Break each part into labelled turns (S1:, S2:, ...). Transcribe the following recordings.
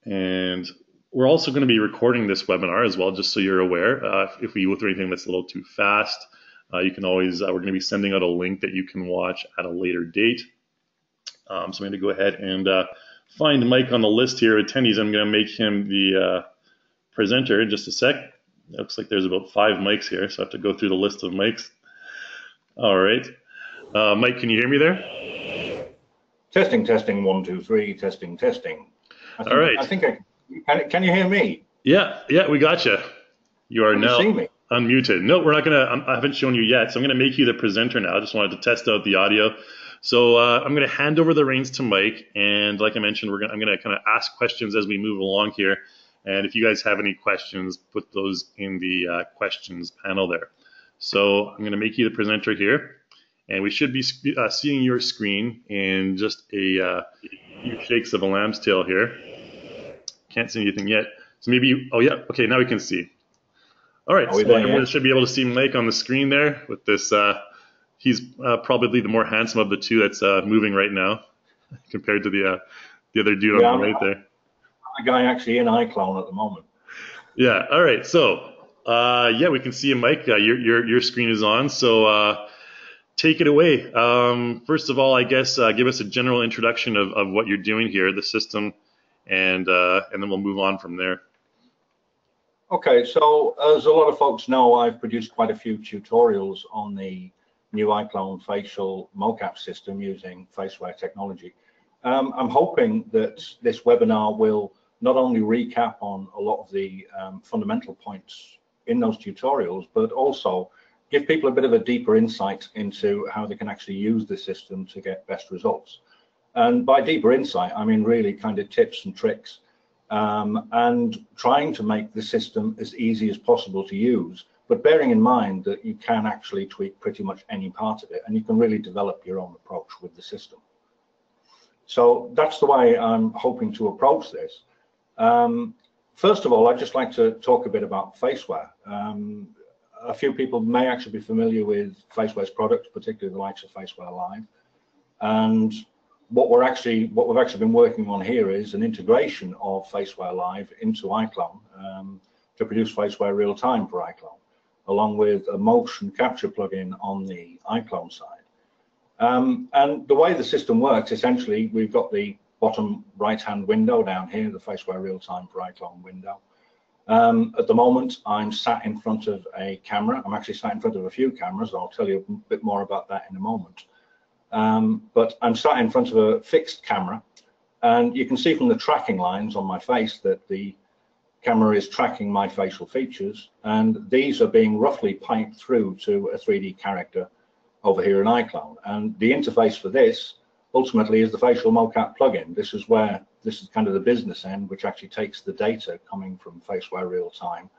S1: And we're also going to be recording this webinar as well, just so you're aware. If we go through anything that's a little too fast, you can always, we're going to be sending out a link that you can watch at a later date. So I'm going to go ahead and find Mike on the list here of attendees. I'm going to make him the presenter in just a sec. It looks like there's about 5 mics here, so I have to go through the list of mics. All right. Mike, can you hear me there?
S2: Testing, testing, 1, 2, 3, testing, testing.
S1: All right.
S2: I think can you hear me?
S1: Yeah, we got you. You are now
S2: see me?
S1: Unmuted. No, we're not gonna. I haven't shown you yet, so I'm gonna make you the presenter now. I just wanted to test out the audio. So I'm gonna hand over the reins to Mike, and like I mentioned, I'm gonna kind of ask questions as we move along here. And if you guys have any questions, put those in the questions panel there. So I'm gonna make you the presenter here, and we should be seeing your screen in just a few shakes of a lamb's tail here. Can't see anything yet. So maybe you, oh yeah, okay, now we can see. All right, so everyone should be able to see Mike on the screen there with this, he's probably the more handsome of the two that's moving right now compared to the other dude on the right there.
S2: The guy actually in iClone at the moment.
S1: Yeah, all right, so yeah, we can see you, Mike. Your screen is on, so take it away. First of all, I guess give us a general introduction of what you're doing here, the system, and then we'll move on from there.
S2: Okay, so as a lot of folks know, I've produced quite a few tutorials on the new iClone facial mocap system using Faceware technology. I'm hoping that this webinar will not only recap on a lot of the fundamental points in those tutorials, but also give people a bit of a deeper insight into how they can actually use the system to get best results. And by deeper insight, I mean really kind of tips and tricks, and trying to make the system as easy as possible to use, but bearing in mind that you can actually tweak pretty much any part of it, and you can really develop your own approach with the system. So that's the way I'm hoping to approach this. First of all, I'd just like to talk a bit about Faceware. A few people may actually be familiar with Faceware's products, particularly the likes of Faceware Live. And what we've actually been working on here is an integration of Faceware Live into iClone to produce Faceware real time for iClone, along with a motion capture plugin on the iClone side. And the way the system works, essentially, we've got the bottom right-hand window down here, the Faceware real time for iClone window. At the moment, I'm sat in front of a camera. I'm actually sat in front of a few cameras. I'll tell you a bit more about that in a moment. But I'm sat in front of a fixed camera, and you can see from the tracking lines on my face that the camera is tracking my facial features, and these are being roughly piped through to a 3D character over here in iClone. And the interface for this ultimately is the facial mocap plugin. This is kind of the business end, which actually takes the data coming from Faceware real time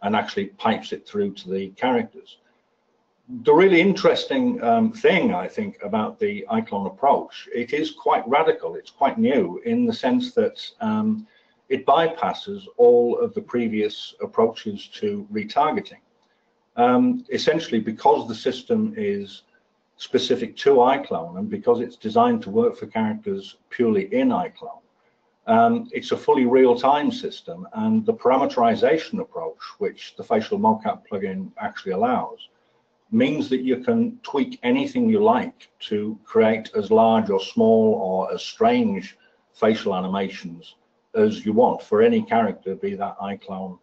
S2: and actually pipes it through to the characters. The really interesting thing, I think, about the iClone approach, it is quite radical. It's quite new in the sense that it bypasses all of the previous approaches to retargeting. Essentially, because the system is specific to iClone and because it's designed to work for characters purely in iClone, it's a fully real-time system, and the parameterization approach, which the facial mocap plugin actually allows, means that you can tweak anything you like to create as large or small or as strange facial animations as you want for any character, be that iClone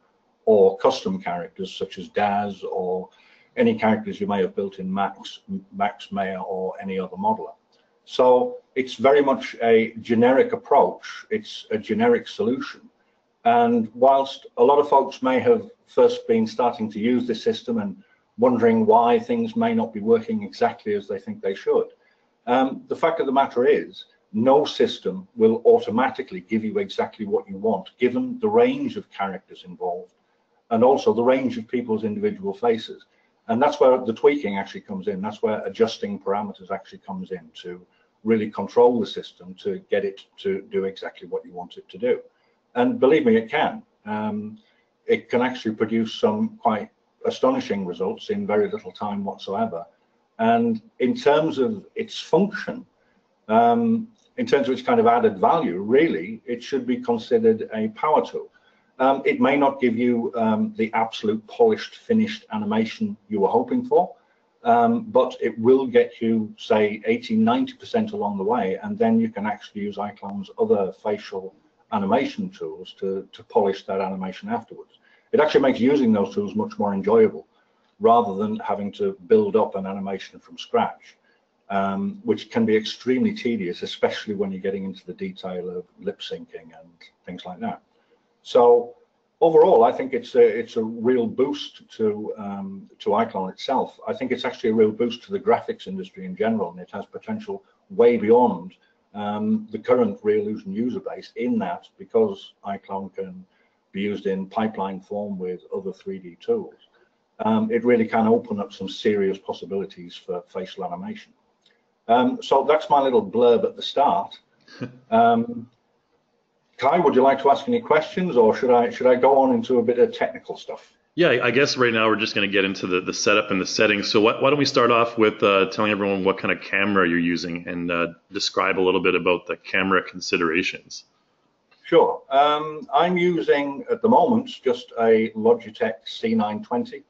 S2: or custom characters such as Daz or any characters you may have built in Max, Maya, or any other modeler. So it's very much a generic approach. It's a generic solution. And whilst a lot of folks may have first been starting to use this system and wondering why things may not be working exactly as they think they should, the fact of the matter is no system will automatically give you exactly what you want, given the range of characters involved and also the range of people's individual faces. And that's where the tweaking actually comes in. That's where adjusting parameters actually comes in to really control the system to get it to do exactly what you want it to do. And believe me, it can. It can actually produce some quite astonishing results in very little time whatsoever. And in terms of its function, in terms of its kind of added value, really, it should be considered a power tool. It may not give you the absolute polished, finished animation you were hoping for, but it will get you, say, 80–90% along the way, and then you can actually use iClone's other facial animation tools to polish that animation afterwards. It actually makes using those tools much more enjoyable, rather than having to build up an animation from scratch, which can be extremely tedious, especially when you're getting into the detail of lip syncing and things like that. So overall, I think it's a real boost to iClone itself. I think it's actually a real boost to the graphics industry in general, and it has potential way beyond the current Reallusion user base, in that because iClone can be used in pipeline form with other 3D tools. It really can open up some serious possibilities for facial animation. So that's my little blurb at the start. Kai, would you like to ask any questions, or should I go on into a bit of technical stuff?
S1: Yeah, I guess right now we're just going to get into the setup and the settings. So why don't we start off with telling everyone what kind of camera you're using, and describe a little bit about the camera considerations.
S2: Sure. I'm using, at the moment, just a Logitech C920.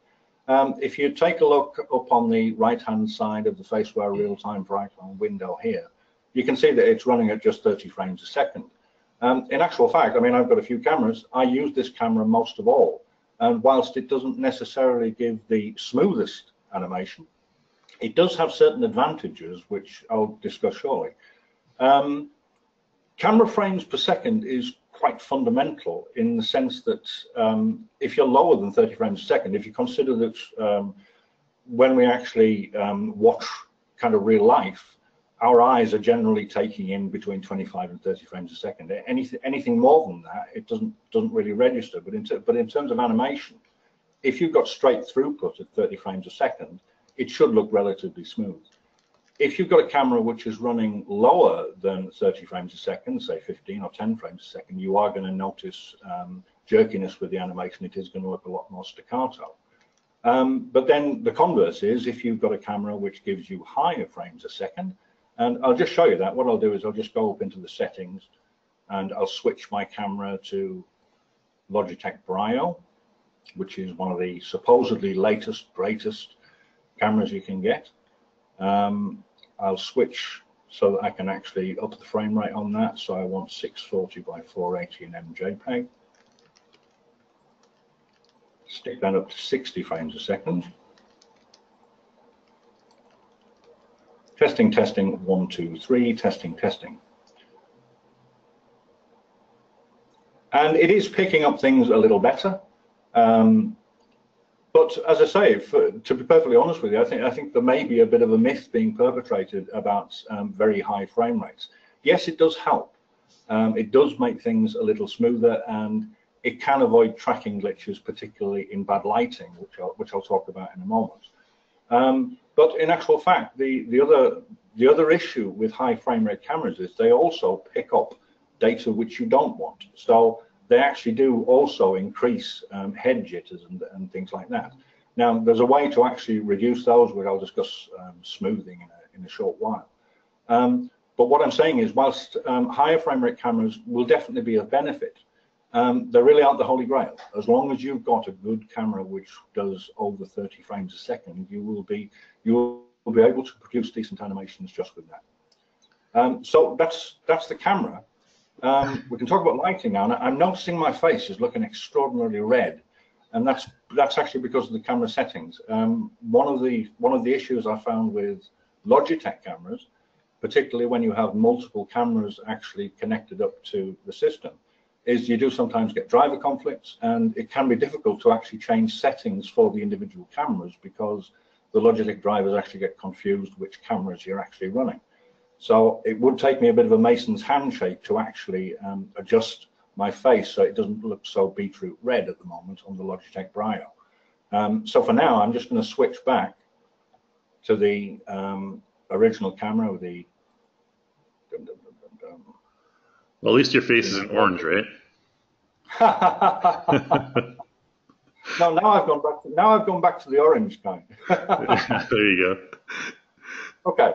S2: If you take a look up on the right-hand side of the Faceware real-time for iClone window here, you can see that it's running at just 30 frames a second. In actual fact, I mean, I've got a few cameras. I use this camera most of all. And whilst it doesn't necessarily give the smoothest animation, it does have certain advantages, which I'll discuss shortly. Camera frames per second is quite fundamental, in the sense that if you're lower than 30 frames a second, if you consider that when we actually watch kind of real life, our eyes are generally taking in between 25 and 30 frames a second. Anything more than that, it doesn't really register. But in terms of animation, if you've got straight throughput at 30 frames a second, it should look relatively smooth. If you've got a camera which is running lower than 30 frames a second, say 15 or 10 frames a second, you are going to notice jerkiness with the animation. It is going to look a lot more staccato. But then the converse is, if you've got a camera which gives you higher frames a second, and I'll just show you that. What I'll do is I'll just go up into the settings, and I'll switch my camera to Logitech Brio, which is one of the supposedly latest, greatest cameras you can get. I'll switch so that I can actually up the frame rate on that. So I want 640 by 480 in MJPEG. Stick that up to 60 frames a second. Testing, testing, 1, 2, 3, testing, testing. And it is picking up things a little better. But as I say, to be perfectly honest with you, I think there may be a bit of a myth being perpetrated about very high frame rates. Yes, it does help. It does make things a little smoother, and it can avoid tracking glitches, particularly in bad lighting, which I'll talk about in a moment. But in actual fact, the other issue with high frame rate cameras is they also pick up data which you don't want. So they actually do also increase head jitters and things like that. Now, there's a way to actually reduce those, which I'll discuss smoothing in a short while. But what I'm saying is, whilst higher frame rate cameras will definitely be of benefit, they really aren't the holy grail. As long as you've got a good camera which does over 30 frames a second, you will be able to produce decent animations just with that. So that's the camera. We can talk about lighting now. And I'm noticing my face is looking extraordinarily red, and that's actually because of the camera settings. One of the issues I found with Logitech cameras, particularly when you have multiple cameras actually connected up to the system, is you do sometimes get driver conflicts, and it can be difficult to actually change settings for the individual cameras, because the Logitech drivers actually get confused which cameras you're actually running. So it would take me a bit of a mason's handshake to actually adjust my face so it doesn't look so beetroot red at the moment on the Logitech Brio. So for now, I'm just going to switch back to the original camera with the...
S1: Well, at least your face isn't orange, right?
S2: No, now I've gone back to the orange kind.
S1: There you go.
S2: Okay.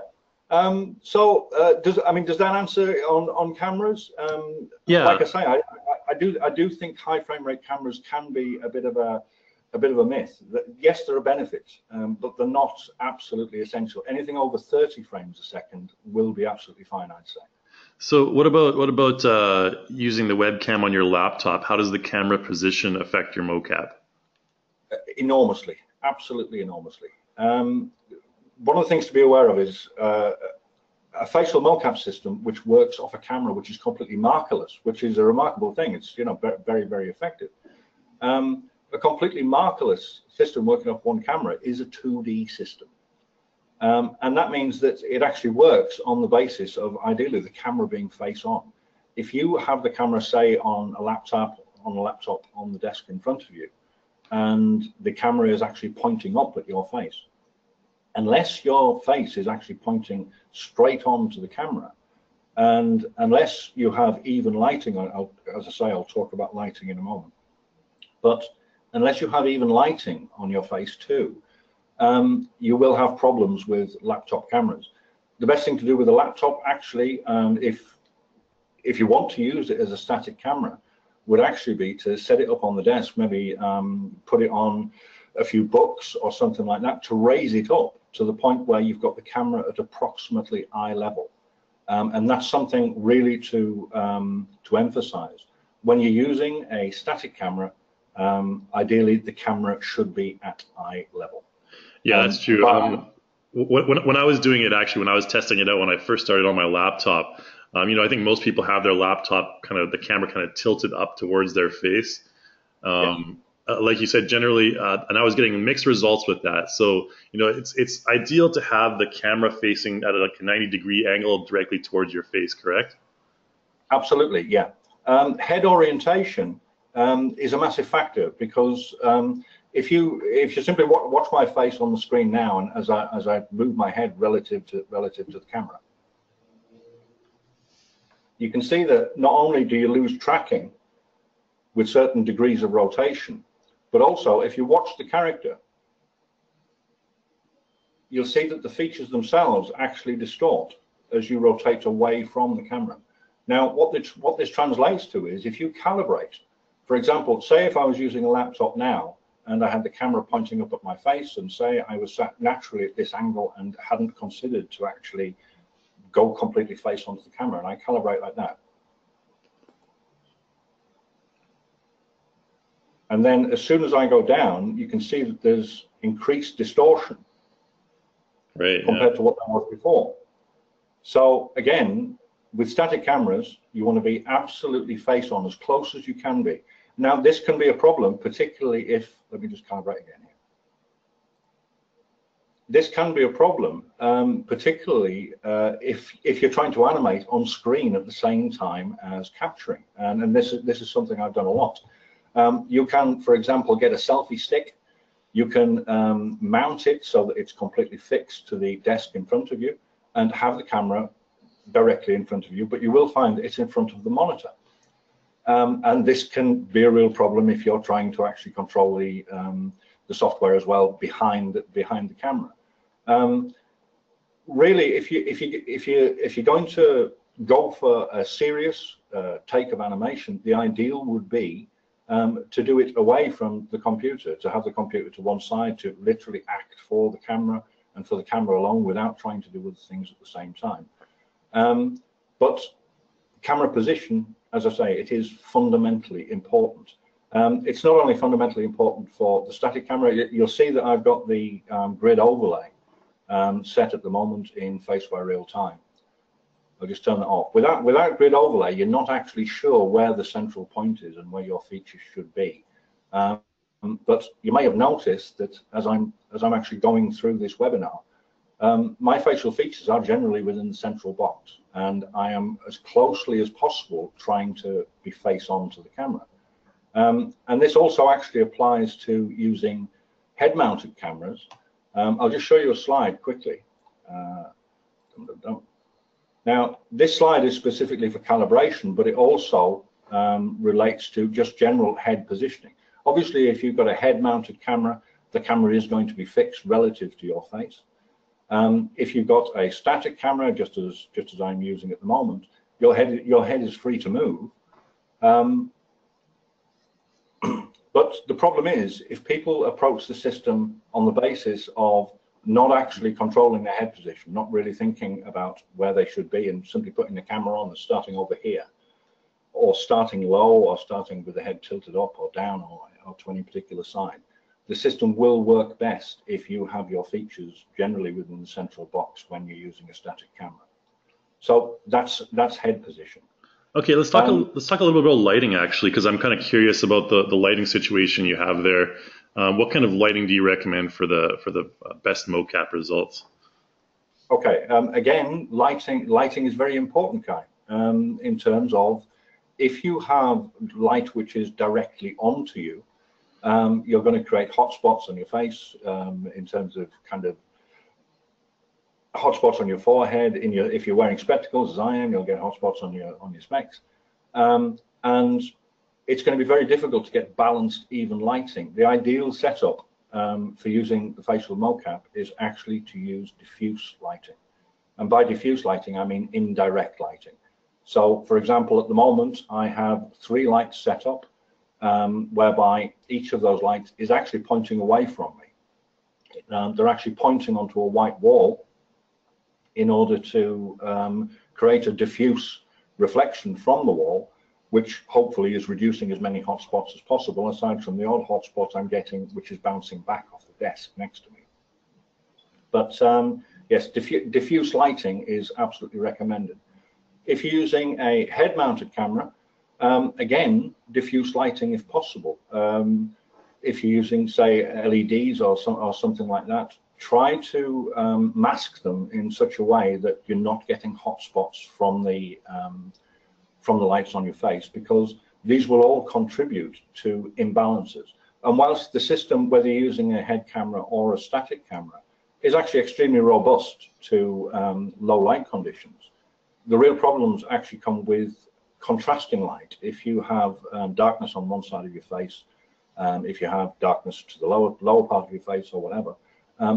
S2: Does that answer on cameras?
S1: Yeah.
S2: Like I say, I do think high frame rate cameras can be a bit of a myth. Yes, there are benefits, but they're not absolutely essential. Anything over 30 frames a second will be absolutely fine, I'd say.
S1: So what about using the webcam on your laptop? How does the camera position affect your mocap?
S2: Enormously, absolutely enormously. One of the things to be aware of is a facial mocap system which works off a camera which is completely markerless, which is a remarkable thing. It's very, very effective. A completely markerless system working off one camera is a 2D system. And that means that it actually works on the basis of ideally the camera being face on. If you have the camera, say, on a laptop on the desk in front of you, and the camera is actually pointing up at your face, unless your face is actually pointing straight on to the camera, and unless you have even lighting, as I say, I'll talk about lighting in a moment, but unless you have even lighting on your face too, you will have problems with laptop cameras. The best thing to do with a laptop, actually, if you want to use it as a static camera, would actually be to set it up on the desk, maybe put it on a few books or something like that, to raise it up to the point where you've got the camera at approximately eye level. And that's something really to emphasize. When you're using a static camera, ideally the camera should be at eye level.
S1: Yeah, that's true. When I was doing it, actually, when I was testing it out, when I first started on my laptop, I think most people have their laptop the camera kind of tilted up towards their face. Like you said, generally, and I was getting mixed results with that. So, it's ideal to have the camera facing at like a 90-degree angle directly towards your face, correct?
S2: Absolutely, yeah. Head orientation is a massive factor, because if you simply watch my face on the screen now, and as I move my head relative to the camera, you can see that not only do you lose tracking with certain degrees of rotation, but also if you watch the character, you'll see that the features themselves actually distort as you rotate away from the camera. Now, what this translates to is, if you calibrate, for example, say if I was using a laptop now and I had the camera pointing up at my face, and say I was sat naturally at this angle and hadn't considered to actually go completely face onto the camera, and I calibrate like that. And then as soon as I go down, you can see that there's increased distortion compared to what there was before. So again, with static cameras, you want to be absolutely face on, as close as you can be. Now, this can be a problem, particularly if, let me just calibrate again here. This can be a problem, particularly if you're trying to animate on screen at the same time as capturing. And this is something I've done a lot. You can, for example, get a selfie stick. You can mount it so that it's completely fixed to the desk in front of you, and have the camera directly in front of you, but you will find that it's in front of the monitor. And this can be a real problem if you're trying to actually control the software as well behind the camera. Really, if you're going to go for a serious take of animation, the ideal would be to do it away from the computer, to have the computer to one side, to literally act for the camera and for the camera alone, without trying to do other things at the same time. But camera position, as I say, it is fundamentally important. It's not only fundamentally important for the static camera. You'll see that I've got the grid overlay set at the moment in Faceware real time. I'll just turn that off. Without grid overlay, you're not actually sure where the central point is and where your features should be. But you may have noticed that as I'm actually going through this webinar, my facial features are generally within the central box, and I am as closely as possible trying to be face on to the camera. And this also actually applies to using head-mounted cameras. I'll just show you a slide quickly. Now, this slide is specifically for calibration, but it also relates to just general head positioning. Obviously, if you've got a head-mounted camera, the camera is going to be fixed relative to your face. If you've got a static camera, just as I'm using at the moment, your head is free to move. But the problem is, if people approach the system on the basis of not actually controlling their head position, not really thinking about where they should be, and simply putting the camera on and starting over here, or starting low, or starting with the head tilted up or down, or to any particular side, the system will work best if you have your features generally within the central box when you're using a static camera. So that's head position.
S1: Okay, let's talk a little bit about lighting, actually, because I'm kind of curious about the lighting situation you have there. What kind of lighting do you recommend for the best mocap results?
S2: Okay, again, lighting is very important, Kai, in terms of if you have light which is directly onto you, you're going to create hotspots on your face, in terms of kind of hotspots on your forehead. If you're wearing spectacles, as I am, you'll get hotspots on your specs, and it's going to be very difficult to get balanced, even lighting. The ideal setup for using the facial mocap is actually to use diffuse lighting, and by diffuse lighting I mean indirect lighting. So, for example, at the moment I have 3 lights set up, whereby each of those lights is actually pointing away from me. They're actually pointing onto a white wall in order to create a diffuse reflection from the wall, which hopefully is reducing as many hotspots as possible, aside from the odd hotspot I'm getting, which is bouncing back off the desk next to me. But yes, diffuse lighting is absolutely recommended. If you're using a head-mounted camera, again, diffuse lighting if possible. If you're using, say, LEDs or something like that, try to mask them in such a way that you're not getting hotspots from the lights on your face, because these will all contribute to imbalances. And whilst the system, whether you're using a head camera or a static camera, is actually extremely robust to low light conditions, the real problems actually come with contrasting light. If you have darkness on one side of your face, if you have darkness to the lower part of your face or whatever,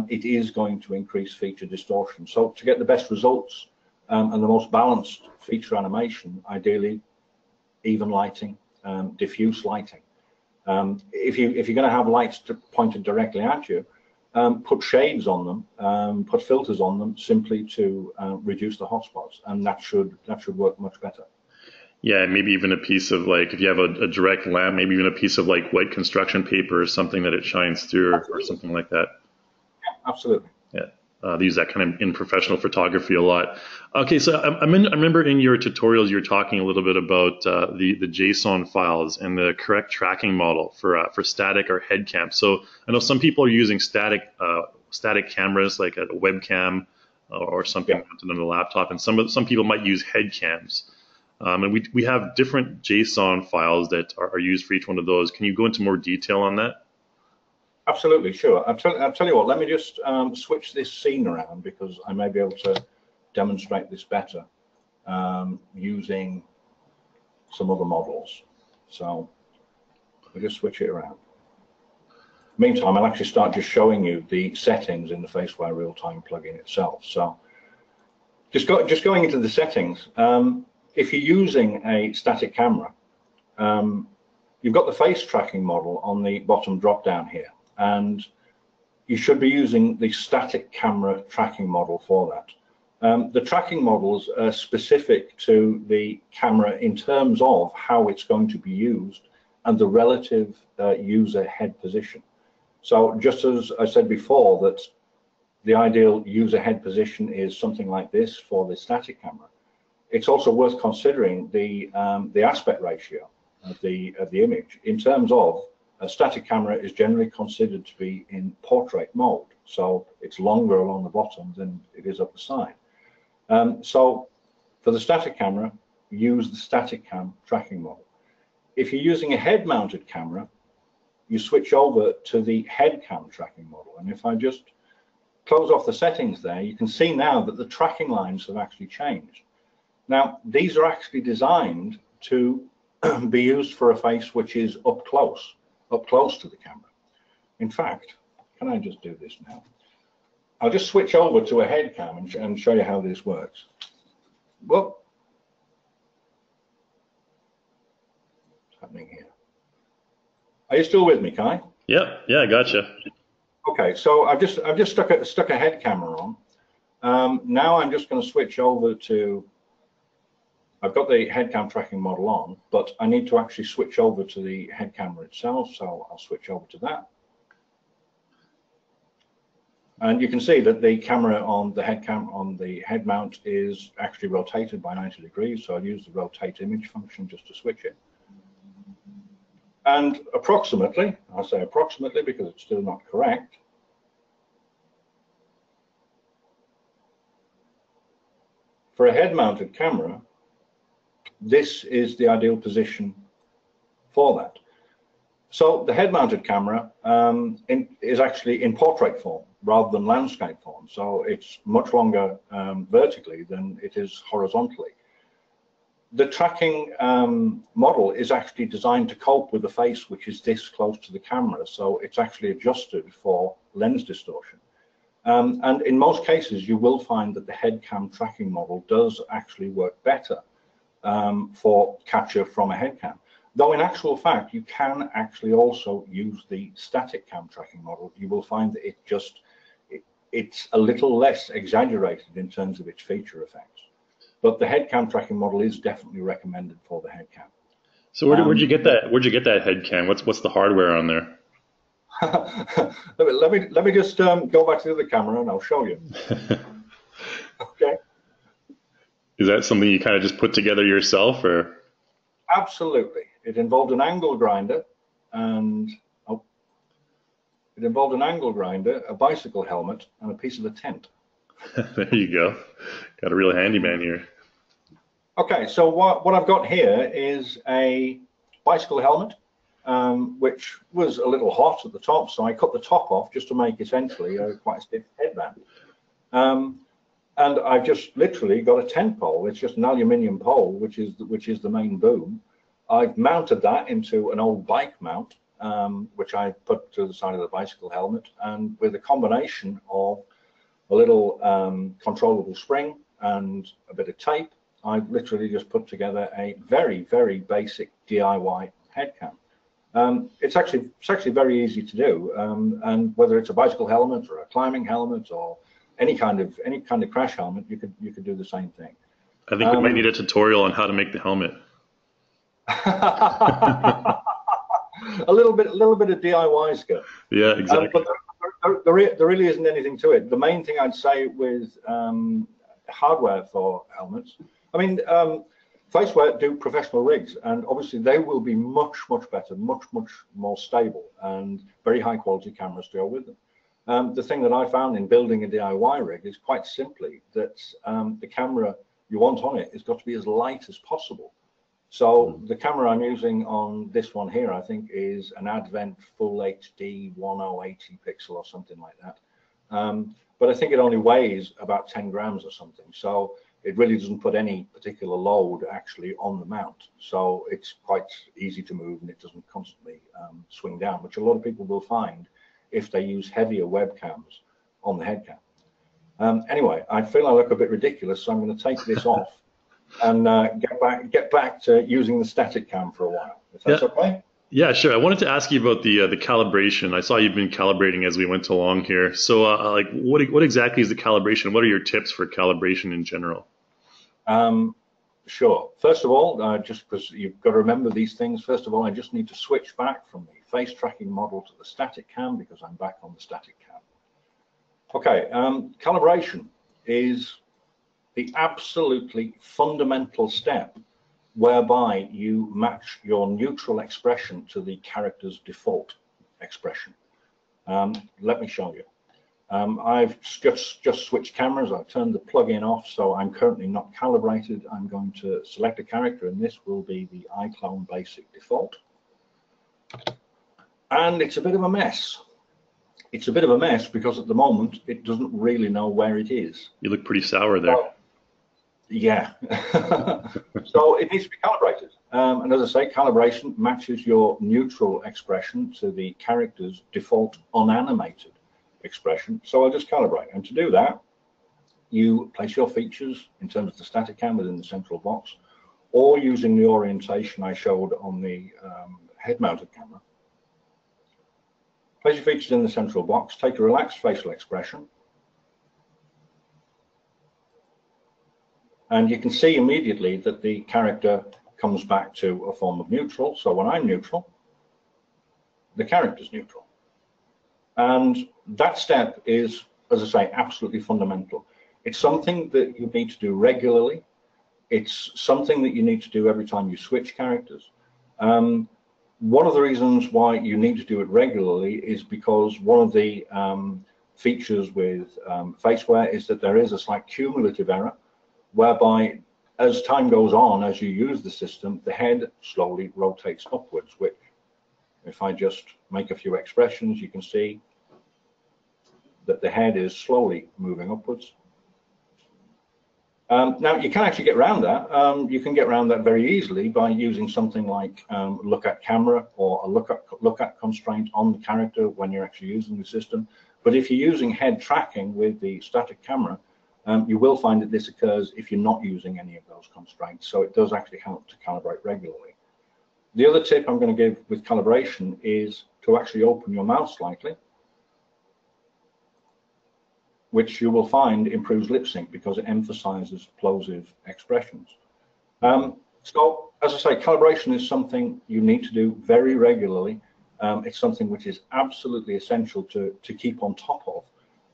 S2: it is going to increase feature distortion. So to get the best results and the most balanced feature animation, ideally even lighting, diffuse lighting. If you're going to have lights pointed directly at you, put shades on them, put filters on them, simply to reduce the hotspots, and that should work much better.
S1: Yeah, maybe even a piece of, like, if you have a direct lamp, maybe even a piece of like white construction paper or something that it shines through, or something like that.
S2: Yeah, absolutely.
S1: Yeah, they use that kind of in professional photography a lot. Okay, so I remember in your tutorials you were talking a little bit about the JSON files and the correct tracking model for static or head cam. So I know some people are using static cameras, like a webcam or something mounted on a laptop, and some people might use head cams. And we have different JSON files that are used for each one of those. Can you go into more detail on that?
S2: Absolutely, sure. I'll tell you what, let me just switch this scene around, because I may be able to demonstrate this better using some other models. So we'll just switch it around. Meantime, I'll actually start just showing you the settings in the Faceware real-time plugin itself. So just going into the settings, if you're using a static camera, you've got the face tracking model on the bottom drop down here, and you should be using the static camera tracking model for that. The tracking models are specific to the camera in terms of how it's going to be used and the relative user head position. So just as I said before, that the ideal user head position is something like this for the static camera, it's also worth considering the aspect ratio of the image. In terms of, a static camera is generally considered to be in portrait mode, so it's longer along the bottom than it is up the side. So for the static camera, use the static cam tracking model. If you're using a head-mounted camera, you switch over to the head cam tracking model. And if I just close off the settings there, you can see now that the tracking lines have actually changed. Now, these are actually designed to be used for a face which is up close to the camera. In fact, can I just do this now? I'll just switch over to a head cam and show you how this works. What's happening here? Are you still with me, Kai?
S1: Yep. Yeah, I gotcha.
S2: Okay, so I've just stuck a head camera on. Now I'm just going to switch over to. I've got the head cam tracking model on, but I need to actually switch over to the head camera itself. So I'll switch over to that. And you can see that the camera on the head mount is actually rotated by 90 degrees. So I'll use the rotate image function just to switch it. And approximately, I say approximately because it's still not correct. For a head mounted camera, this is the ideal position for that. So the head mounted camera is actually in portrait form rather than landscape form. So it's much longer vertically than it is horizontally. The tracking model is actually designed to cope with the face, which is this close to the camera. So it's actually adjusted for lens distortion. And in most cases, you will find that the head cam tracking model does actually work better for capture from a head cam. Though in actual fact, you can actually also use the static cam tracking model. You will find that it's a little less exaggerated in terms of its feature effects. But the head cam tracking model is definitely recommended for the head cam.
S1: So where'd you get that? Where'd you get that head cam? What's the hardware on there?
S2: let me just go back to the camera and I'll show you. Okay.
S1: Is that something you kind of just put together yourself, or?
S2: Absolutely. It involved an angle grinder and a bicycle helmet, and a piece of a tent.
S1: There you go. Got a real handyman here.
S2: Okay, so what I've got here is a bicycle helmet, which was a little hot at the top, so I cut the top off just to make essentially quite a stiff headband. And I've just literally got a tent pole. It's just an aluminium pole, which is the main boom. I've mounted that into an old bike mount, which I put to the side of the bicycle helmet, and with a combination of a little controllable spring and a bit of tape, I've literally just put together a very, very basic DIY head cam. It's actually very easy to do, and whether it's a bicycle helmet or a climbing helmet or any kind of crash helmet, you could do the same thing.
S1: I think we might need a tutorial on how to make the helmet.
S2: a little bit of DIY stuff.
S1: Yeah, exactly.
S2: But there really isn't anything to it. The main thing I'd say with hardware for helmets, I mean, Faceware do professional rigs, and obviously they will be much better, much more stable, and very high quality cameras to go with them. The thing that I found in building a DIY rig is quite simply that the camera you want on it has got to be as light as possible. So the camera I'm using on this one here, I think, is an Advent Full HD 1080 pixel or something like that. But I think it only weighs about 10 grams or something. So it really doesn't put any particular load actually on the mount. So it's quite easy to move and it doesn't constantly swing down, which a lot of people will find if they use heavier webcams on the head cam. Anyway, I feel I look a bit ridiculous, so I'm going to take this off and get back to using the static cam for a while, if that's okay.
S1: Yeah, sure. I wanted to ask you about the calibration. I saw you've been calibrating as we went along here. So, like, what exactly is the calibration? What are your tips for calibration in general?
S2: Sure. First of all, just because you've got to remember these things. First of all, I just need to switch back from the face tracking model to the static cam because I'm back on the static cam. Okay. Calibration is the absolutely fundamental step whereby you match your neutral expression to the character's default expression. Let me show you. I've just switched cameras. I've turned the plug-in off, so I'm currently not calibrated. I'm going to select a character, and this will be the iClone basic default. And it's a bit of a mess. It's a bit of a mess because at the moment it doesn't really know where it is.
S1: You look pretty sour there.
S2: Yeah. So it needs to be calibrated. And as I say, calibration matches your neutral expression to the character's default unanimated expression. So I'll just calibrate. And to do that, you place your features in terms of the static cam within the central box, or using the orientation I showed on the head-mounted camera. Place your features in the central box, take a relaxed facial expression, and you can see immediately that the character comes back to a form of neutral. So when I'm neutral, the character's neutral. And that step is, as I say, absolutely fundamental. It's something that you need to do regularly. It's something that you need to do every time you switch characters. One of the reasons why you need to do it regularly is because one of the features with Faceware is that there is a slight cumulative error, whereby as time goes on, as you use the system, the head slowly rotates upwards, which if I just make a few expressions, you can see that the head is slowly moving upwards. Now, you can actually get around that. You can get around that very easily by using something like look at camera or a look at constraint on the character when you're actually using the system. But if you're using head tracking with the static camera, you will find that this occurs if you're not using any of those constraints. So it does actually help to calibrate regularly. The other tip I'm going to give with calibration is to actually open your mouth slightly, which you will find improves lip sync because it emphasizes plosive expressions. So, as I say, calibration is something you need to do very regularly. It's something which is absolutely essential to keep on top of.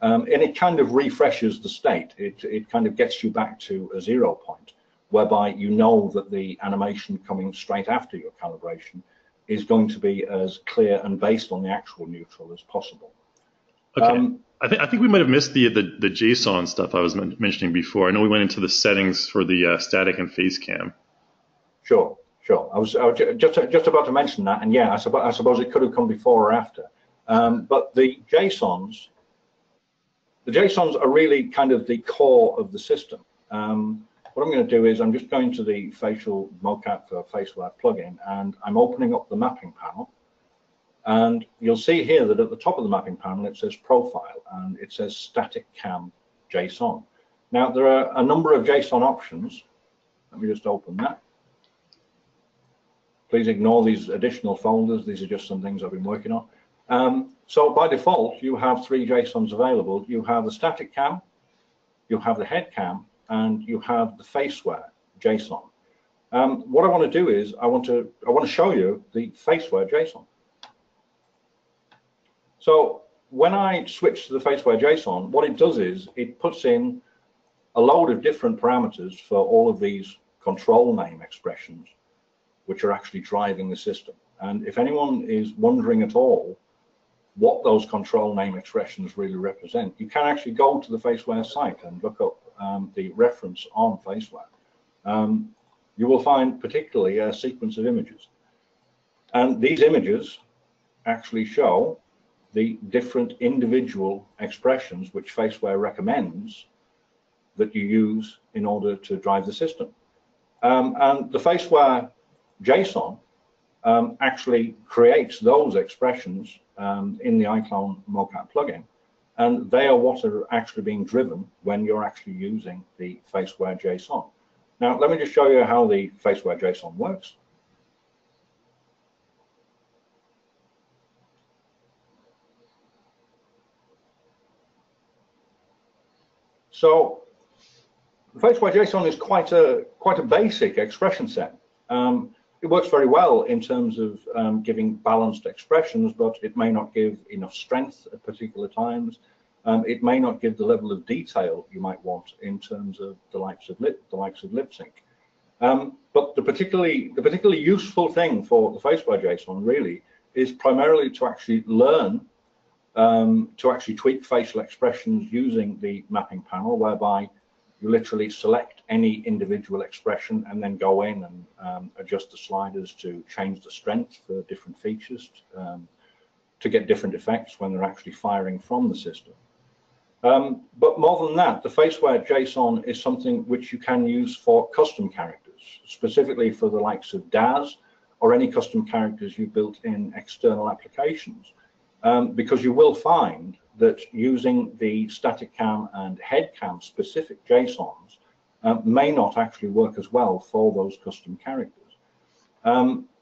S2: And it kind of refreshes the state. It kind of gets you back to a 0 point, whereby you know that the animation coming straight after your calibration is going to be as clear and based on the actual neutral as possible.
S1: Okay. I think we might have missed the JSON stuff I was mentioning before. I know we went into the settings for the static and face cam. Sure.
S2: I was just about to mention that, and yeah, I suppose it could have come before or after. But the JSONs are really kind of the core of the system. What I'm going to do is I'm just going to the facial mocap for Faceware plugin, and I'm opening up the mapping panel. And you'll see here that at the top of the mapping panel, it says profile and it says static cam JSON. Now, there are a number of JSON options. Let me just open that. Please ignore these additional folders. These are just some things I've been working on. So by default, you have 3 JSONs available. You have the static cam, you have the head cam, and you have the Faceware JSON. What I want to do is I want to show you the Faceware JSON. So when I switch to the Faceware JSON, what it does is it puts in a load of different parameters for all of these control name expressions, which are actually driving the system. And if anyone is wondering at all what those control name expressions really represent, you can actually go to the Faceware site and look up the reference on Faceware. You will find particularly a sequence of images. And these images actually show the different individual expressions which Faceware recommends that you use in order to drive the system. And the Faceware JSON actually creates those expressions in the iClone mocap plugin, and they are what are actually being driven when you're actually using the Faceware JSON. Now, let me just show you how the Faceware JSON works. So the Faceware JSON is quite a basic expression set. It works very well in terms of giving balanced expressions, but it may not give enough strength at particular times. It may not give the level of detail you might want in terms of the likes of lip sync. But the particularly useful thing for the Faceware JSON really is primarily to actually learn to actually tweak facial expressions using the mapping panel, whereby you literally select any individual expression and then go in and adjust the sliders to change the strength for different features to get different effects when they're actually firing from the system. But more than that, the Faceware JSON is something which you can use for custom characters, specifically for the likes of DAS or any custom characters you built in external applications. Because you will find that using the static cam and head cam specific JSONs may not actually work as well for those custom characters.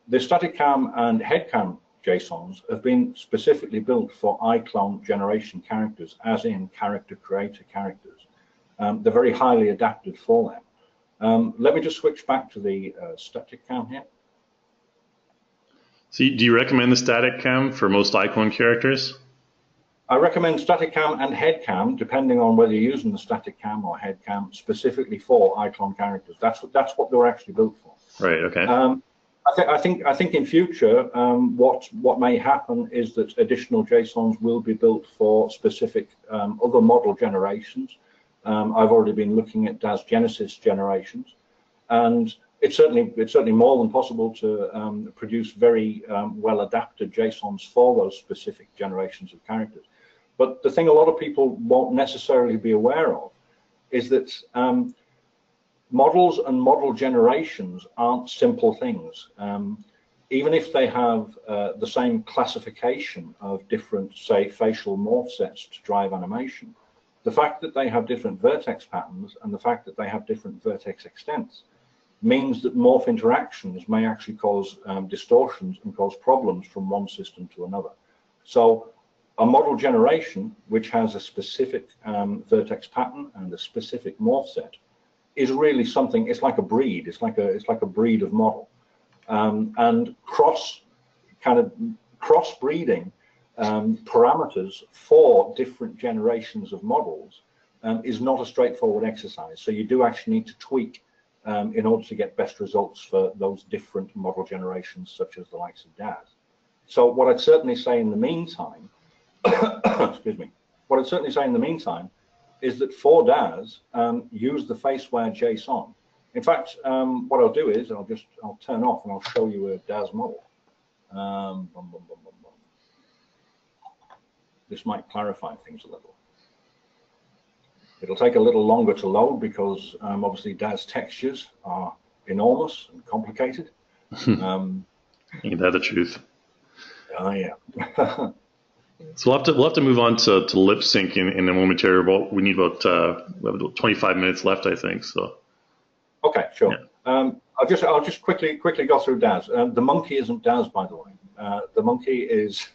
S2: The static cam and head cam JSONs have been specifically built for iClone generation characters, as in character creator characters. They're very highly adapted for them. Let me just switch back to the static cam here.
S1: So do you recommend the static cam for most iClone characters?
S2: I recommend static cam and head cam, depending on whether you're using the static cam or head cam, specifically for iClone characters. That's what they're actually built for.
S1: Right. Okay.
S2: I think in future, what may happen is that additional JSONs will be built for specific other model generations. I've already been looking at DAS Genesis generations, and it's certainly more than possible to produce very well adapted JSONs for those specific generations of characters. But the thing a lot of people won't necessarily be aware of is that models and model generations aren't simple things. Even if they have the same classification of different, say, facial morph sets to drive animation, the fact that they have different vertex patterns and the fact that they have different vertex extents means that morph interactions may actually cause distortions and cause problems from one system to another. So a model generation which has a specific vertex pattern and a specific morph set is really something. It's like a breed. It's like a breed of model, and cross-breeding parameters for different generations of models is not a straightforward exercise. So you do actually need to tweak in order to get best results for those different model generations, such as the likes of DAS. So what I'd certainly say in the meantime, excuse me, what I'd certainly say in the meantime is that for DAS, use the Faceware JSON. In fact, what I'll do is I'll turn off and I'll show you a DAS model. This might clarify things a little. It'll take a little longer to load because obviously DAS textures are enormous and complicated.
S1: Ain't that the truth?
S2: Yeah.
S1: So we'll have to move on to lip sync in a momentary. We need about 25 minutes left, I think. So.
S2: Okay, sure.
S1: Yeah.
S2: I'll just quickly go through DAS. The monkey isn't DAS, by the way. The monkey is.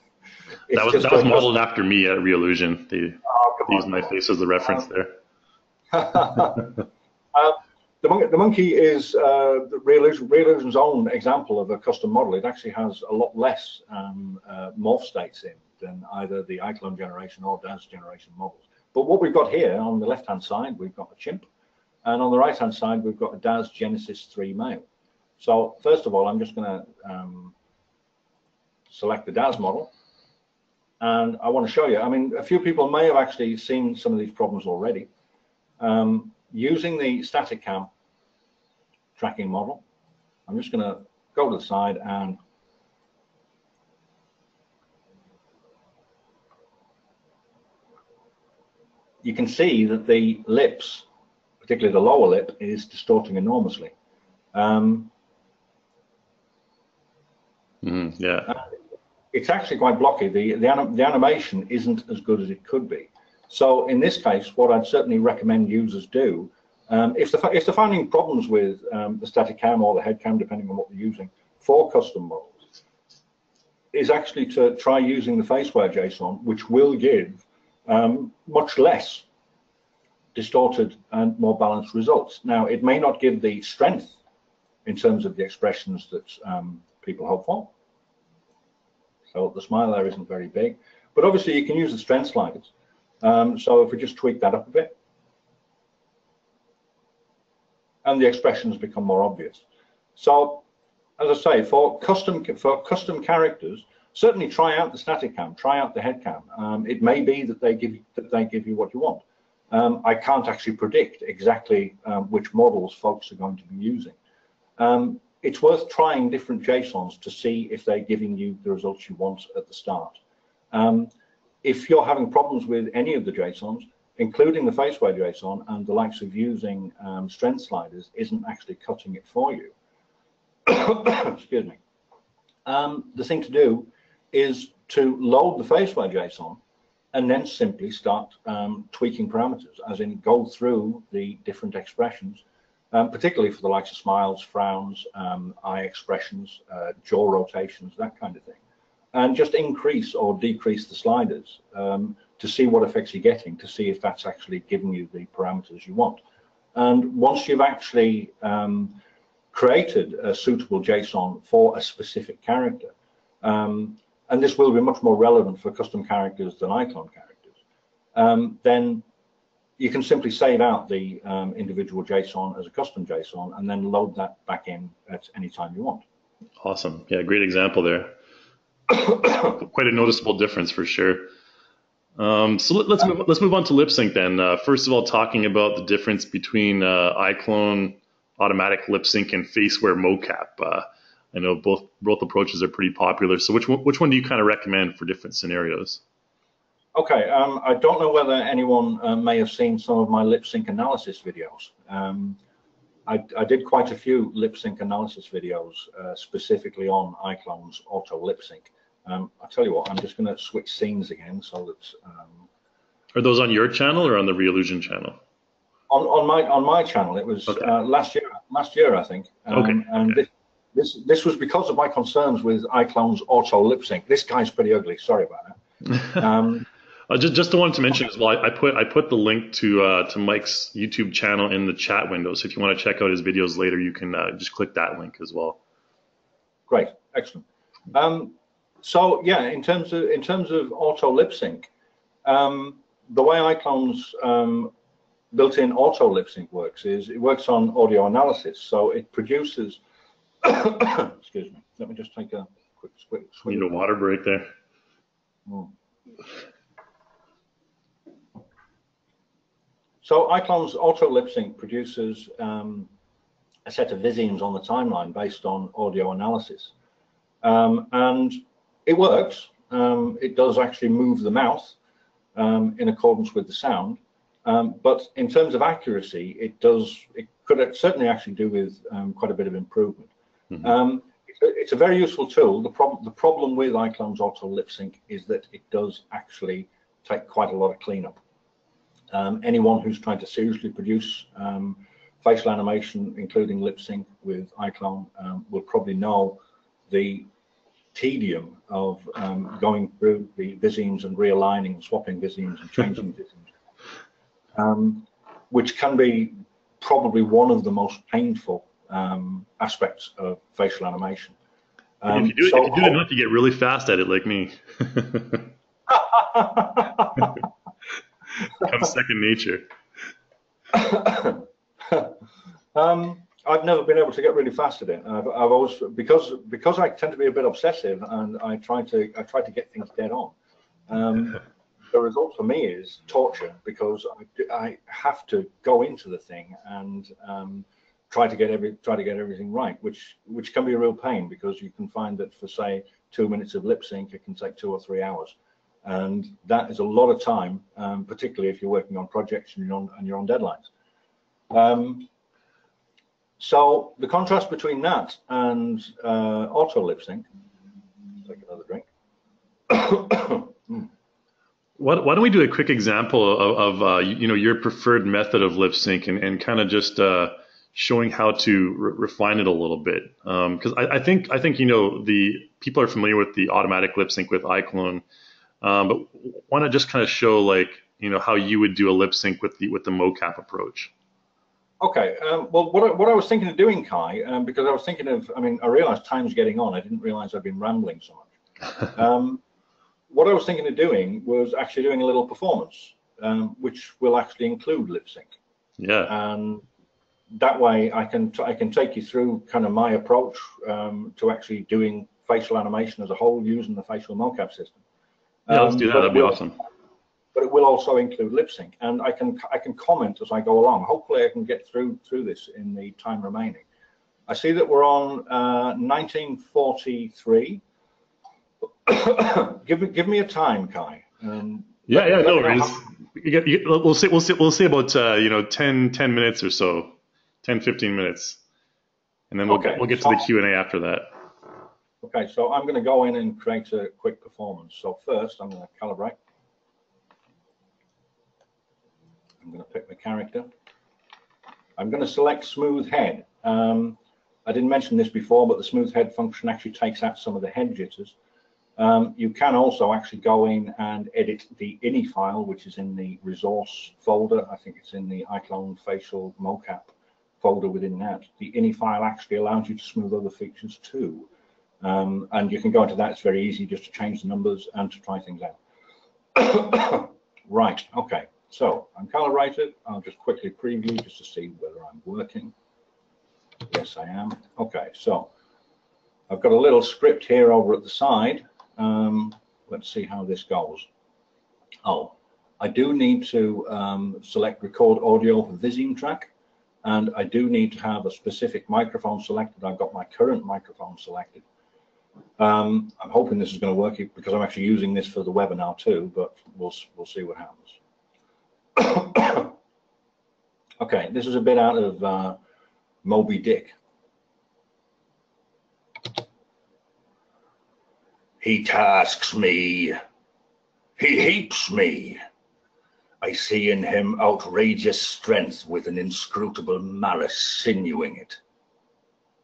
S1: That was modeled after me at Reallusion. They used my face as the reference there.
S2: The monkey is Reallusion's own example of a custom model. It actually has a lot less morph states in than either the iClone generation or DAS generation models. But what we've got here on the left-hand side, we've got a chimp, and on the right-hand side, we've got a DAS Genesis 3 male. So first of all, I'm just going to select the DAS model, and I want to show you. I mean, a few people may have actually seen some of these problems already. Using the static cam tracking model, I'm just going to go to the side and you can see that the lips, particularly the lower lip, is distorting enormously.
S1: Yeah.
S2: It's actually quite blocky. The animation isn't as good as it could be. So in this case, what I'd certainly recommend users do, if they're finding problems with the static cam or the head cam, depending on what they're using, for custom models, is actually to try using the Faceware JSON, which will give much less distorted and more balanced results. Now, it may not give the strength in terms of the expressions that people hope for. So the smile there isn't very big, but obviously you can use the strength sliders. So if we just tweak that up a bit, and the expressions become more obvious. So, as I say, for custom characters, certainly try out the static cam, try out the head cam. It may be that they give you what you want. I can't actually predict exactly which models folks are going to be using. It's worth trying different JSONs to see if they're giving you the results you want at the start. If you're having problems with any of the JSONs, including the Faceware JSON and the likes of using strength sliders isn't actually cutting it for you, excuse me, the thing to do is to load the Faceware JSON and then simply start tweaking parameters, as in go through the different expressions, particularly for the likes of smiles, frowns, eye expressions, jaw rotations, that kind of thing, and just increase or decrease the sliders to see what effects you're getting, to see if that's actually giving you the parameters you want. And once you've actually created a suitable JSON for a specific character, and this will be much more relevant for custom characters than iClone characters, then you can simply save out the individual JSON as a custom JSON and then load that back in at any time you want.
S1: Awesome. Yeah, great example there. Quite a noticeable difference for sure. So let's move on to lip sync then. First of all, talking about the difference between iClone automatic lip sync and Faceware mocap. I know both approaches are pretty popular. So which one do you kind of recommend for different scenarios?
S2: Okay, I don't know whether anyone may have seen some of my lip sync analysis videos. I did quite a few lip sync analysis videos specifically on iClone's auto lip sync. I'll tell you what, I'm just going to switch scenes again so that.
S1: Are those on your channel or on the Reallusion channel?
S2: On my channel, it was
S1: okay.
S2: last year I think.
S1: Okay.
S2: And
S1: okay.
S2: This was because of my concerns with iClone's auto lip sync. This guy's pretty ugly. Sorry about that.
S1: Just wanted to mention as well. I put the link to Mike's YouTube channel in the chat window. So if you want to check out his videos later, you can just click that link as well.
S2: Great, excellent. So yeah, in terms of auto lip sync, the way iClone's built-in auto lip sync works is it works on audio analysis. So it produces. Excuse me. Let me just take a quick swig.
S1: Need a water break there.
S2: So iClone's auto lip sync produces a set of visemes on the timeline based on audio analysis, and it works. It does actually move the mouth in accordance with the sound, but in terms of accuracy, it could certainly actually do with quite a bit of improvement. Mm-hmm. It's a very useful tool. The problem with iClone's auto lip sync is that it does actually take quite a lot of cleanup. Anyone who's trying to seriously produce facial animation, including lip sync with iClone, will probably know the tedium of going through the visemes and realigning, swapping visemes and changing visemes, which can be probably one of the most painful aspects of facial animation.
S1: If you do it enough, you get really fast at it, like me. Becomes second nature.
S2: I've never been able to get really fast at it. I've always because I tend to be a bit obsessive and I try to get things dead on. The result for me is torture because I have to go into the thing and try to get everything right, which can be a real pain because you can find that for say 2 minutes of lip sync it can take 2 or 3 hours, and that is a lot of time, particularly if you're working on projects and you're on deadlines. So the contrast between that and auto lip sync. Take another drink.
S1: Why don't we do a quick example of your preferred method of lip sync and kind of just showing how to refine it a little bit, because I think the people are familiar with the automatic lip sync with iClone, but want to just kind of show how you would do a lip sync with the mocap approach. Okay.
S2: Well, what I was thinking of doing, Kai, because I was thinking of, I realized time's getting on. I didn't realize I'd been rambling so much. What I was thinking of doing was actually doing a little performance, which will actually include lip sync.
S1: Yeah.
S2: And that way I can take you through kind of my approach to actually doing facial animation as a whole using the facial mocap system.
S1: Yeah, let's do that. That'd be awesome.
S2: But it will also include lip sync, and I can comment as I go along. Hopefully, I can get through this in the time remaining. I see that we're on 1943. give me a time, Kai.
S1: Yeah, no worries. We'll say about 10 minutes or so, 10-15 minutes, and then we'll get to the Q&A after that.
S2: Okay, so I'm going to go in and create a quick performance. So first, I'm going to calibrate. character. I'm going to select smooth head. I didn't mention this before, but the smooth head function actually takes out some of the head jitters. You can also actually go in and edit the ini file, which is in the resource folder. I think it's in the iClone facial mocap folder within that. The ini file actually allows you to smooth other features too. And you can go into that. It's very easy just to change the numbers and to try things out. Right, okay. So I'm calibrated. I'll just quickly preview just to see whether I'm working. Yes, I am. Okay, so I've got a little script here over at the side. Let's see how this goes. Oh, I do need to select record audio for Visime track, and I do need to have a specific microphone selected. I've got my current microphone selected. I'm hoping this is going to work because I'm actually using this for the webinar too, but we'll see what happens. Okay, this is a bit out of Moby Dick. He tasks me, he heaps me. I see in him outrageous strength with an inscrutable malice sinewing it.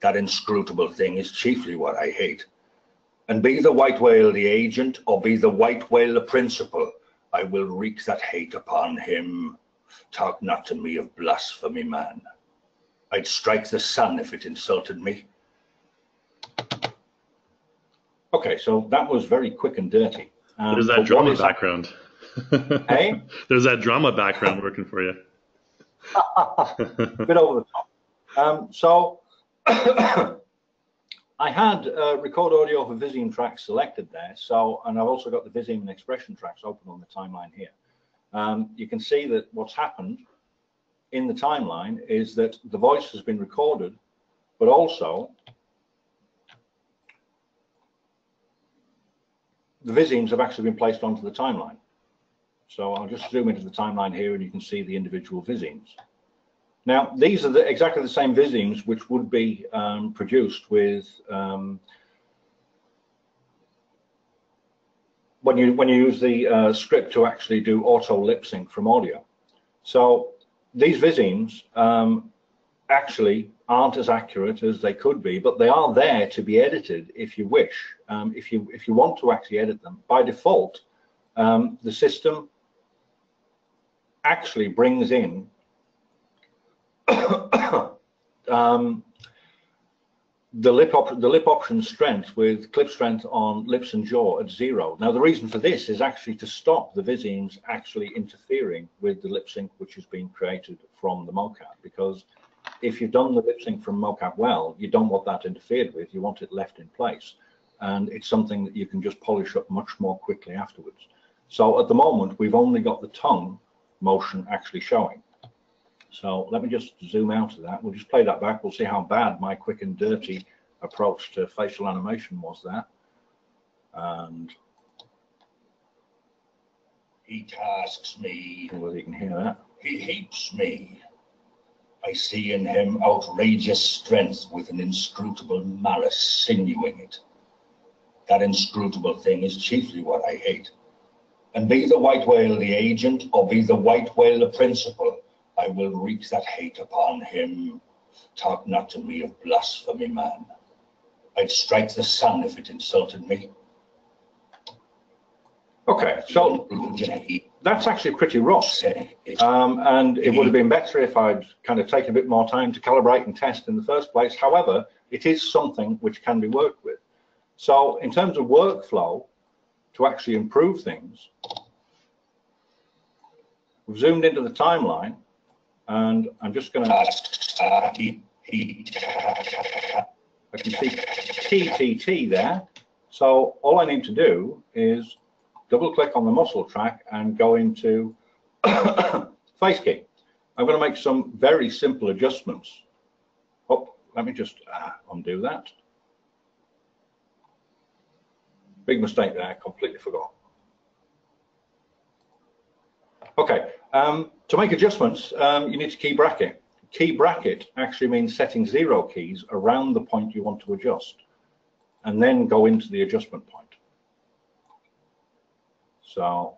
S2: That inscrutable thing is chiefly what I hate. And be the white whale the agent, or be the white whale the principal, I will wreak that hate upon him. Talk not to me of blasphemy, man. I'd strike the sun if it insulted me. Okay, so that was very quick and dirty.
S1: There's that drama background.
S2: Hey?
S1: There's that drama background working for you.
S2: Bit over the top. So I had record audio for Visime tracks selected there. So, and I've also got the Visime and expression tracks open on the timeline here. You can see that what's happened in the timeline is that the voice has been recorded, but also the Visimes have actually been placed onto the timeline. So I'll just zoom into the timeline here and you can see the individual Visimes. Now, these are exactly the same Visimes which would be produced with when you use the script to actually do auto lip sync from audio. So these Visimes actually aren't as accurate as they could be, but they are there to be edited if you wish. If you want to actually edit them, by default, the system actually brings in the lip option strength with clip strength on lips and jaw at 0. Now the reason for this is actually to stop the Visimes actually interfering with the lip sync which is being created from the mocap, because if you've done the lip sync from mocap well, you don't want that interfered with, you want it left in place, and it's something that you can just polish up much more quickly afterwards. So at the moment we've only got the tongue motion actually showing. So let me just zoom out of that. We'll just play that back. We'll see how bad my quick and dirty approach to facial animation was there. And he tasks me. Whether you can hear that. He heaps me. I see in him outrageous strength with an inscrutable malice sinewing it. That inscrutable thing is chiefly what I hate. And be the white whale the agent, or be the white whale the principal, I will wreak that hate upon him. Talk not to me of blasphemy, man. I'd strike the sun if it insulted me. Okay, so that's actually pretty rough. And it would have been better if I'd kind of taken a bit more time to calibrate and test in the first place. However, it is something which can be worked with. So in terms of workflow, to actually improve things, we've zoomed into the timeline. And I'm just going to, I can see TTT there. So all I need to do is double click on the muscle track and go into face key. I'm going to make some very simple adjustments. Oh, let me just undo that. Big mistake there, completely forgot. Okay, to make adjustments, you need to key bracket. Key bracket actually means setting 0 keys around the point you want to adjust, and then go into the adjustment point. So,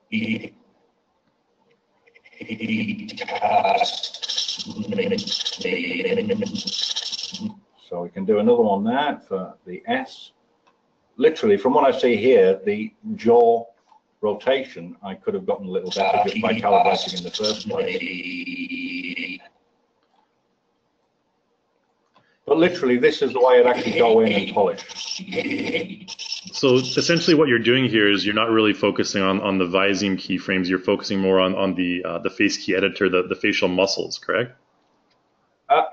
S2: he So we can do another one there for the S. Literally, from what I see here, the jaw rotation, I could have gotten a little better just by calibrating in the first place. But literally, this is the way it actually go in and polish.
S1: So essentially what you're doing here is you're not really focusing on the Viseme keyframes, you're focusing more on the face key editor, the facial muscles, correct?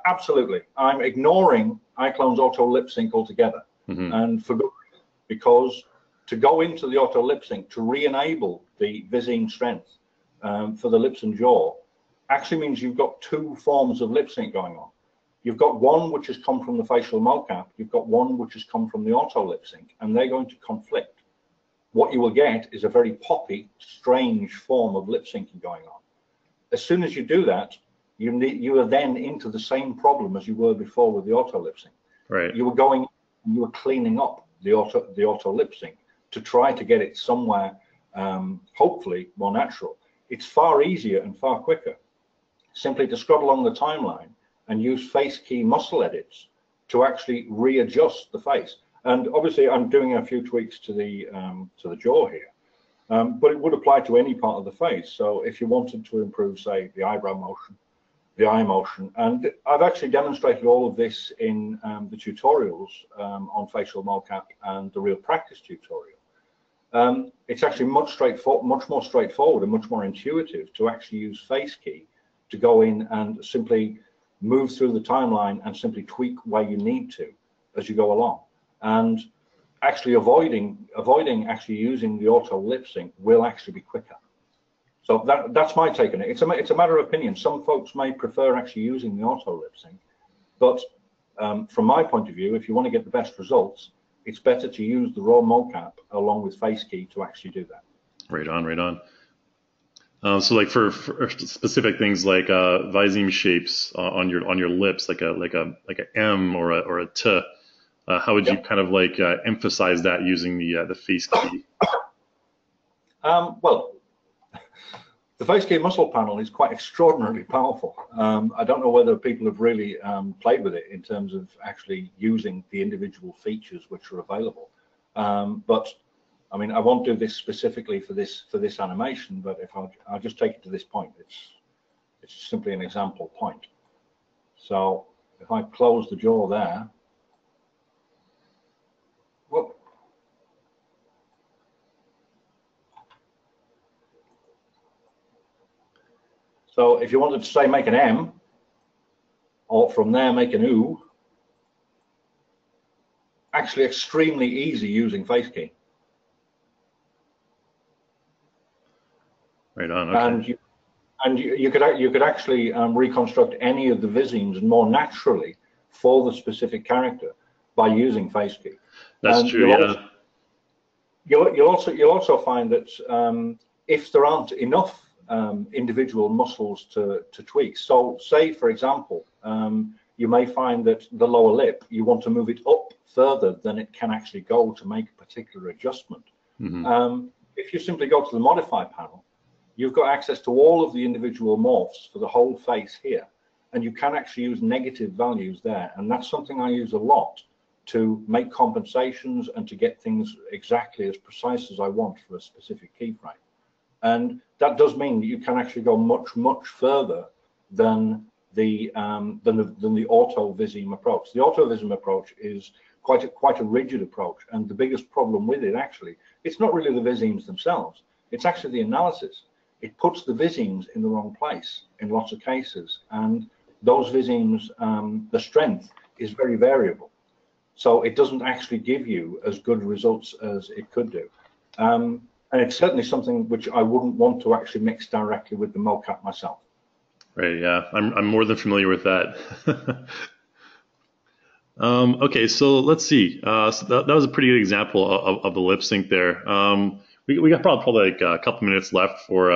S2: Absolutely. I'm ignoring iClone's auto lip sync altogether. And for good, because to go into the auto lip sync, to re-enable the Viseme strength for the lips and jaw, actually means you've got two forms of lip sync going on. You've got one which has come from the facial mocap, you've got one which has come from the auto lip sync, and they're going to conflict. What you will get is a very poppy, strange form of lip syncing going on. As soon as you do that, you are then into the same problem as you were before with the auto lip sync.
S1: Right.
S2: You were cleaning up the auto lip sync to try to get it somewhere, hopefully more natural. It's far easier and far quicker simply to scrub along the timeline and use face key muscle edits to actually readjust the face. And obviously I'm doing a few tweaks to the jaw here, but it would apply to any part of the face. So if you wanted to improve, say, the eyebrow motion, the eye motion, and I've actually demonstrated all of this in the tutorials on facial mocap and the real practice tutorial. It's actually much more straightforward and much more intuitive to actually use face key to go in and simply move through the timeline and simply tweak where you need to as you go along, and actually avoiding actually using the auto lip sync will actually be quicker. So that's my take on it. It's a matter of opinion. Some folks may prefer actually using the auto lip sync, but from my point of view, if you want to get the best results, it's better to use the raw mocap along with face key to actually do that.
S1: Right on, right on. So like for specific things like Viseme shapes on your lips, like a M or a T, how would you kind of like emphasize that using the face key?
S2: Well, the face key muscle panel is quite extraordinarily powerful. I don't know whether people have really played with it in terms of actually using the individual features which are available, but I mean, I won't do this specifically for this animation, but if I'll just take it to this point, it's simply an example point. So if I close the jaw there, whoop. So if you wanted to say make an M, or from there make an U, actually extremely easy using face key.
S1: Right on. Okay.
S2: And you could actually reconstruct any of the Visemes more naturally for the specific character by using face key.
S1: That's true. Yeah.
S2: You'll also find that if there aren't enough individual muscles to tweak, so say for example, you may find that the lower lip, you want to move it up further than it can actually go to make a particular adjustment. If you simply go to the modify panel, you've got access to all of the individual morphs for the whole face here, and you can actually use negative values there, and that's something I use a lot to make compensations and to get things exactly as precise as I want for a specific keyframe. And that does mean that you can actually go much further than the auto Viseme approach. The auto Viseme approach is quite a rigid approach, and the biggest problem with it actually, it's not really the Visemes themselves, it's actually the analysis. It puts the Visemes in the wrong place in lots of cases, and those Visemes, the strength is very variable. So it doesn't actually give you as good results as it could do. And it's certainly something which I wouldn't want to actually mix directly with the mocap myself.
S1: Right, yeah, I'm more than familiar with that. Okay, so let's see. So that was a pretty good example of the lip sync there. We got probably like a couple minutes left for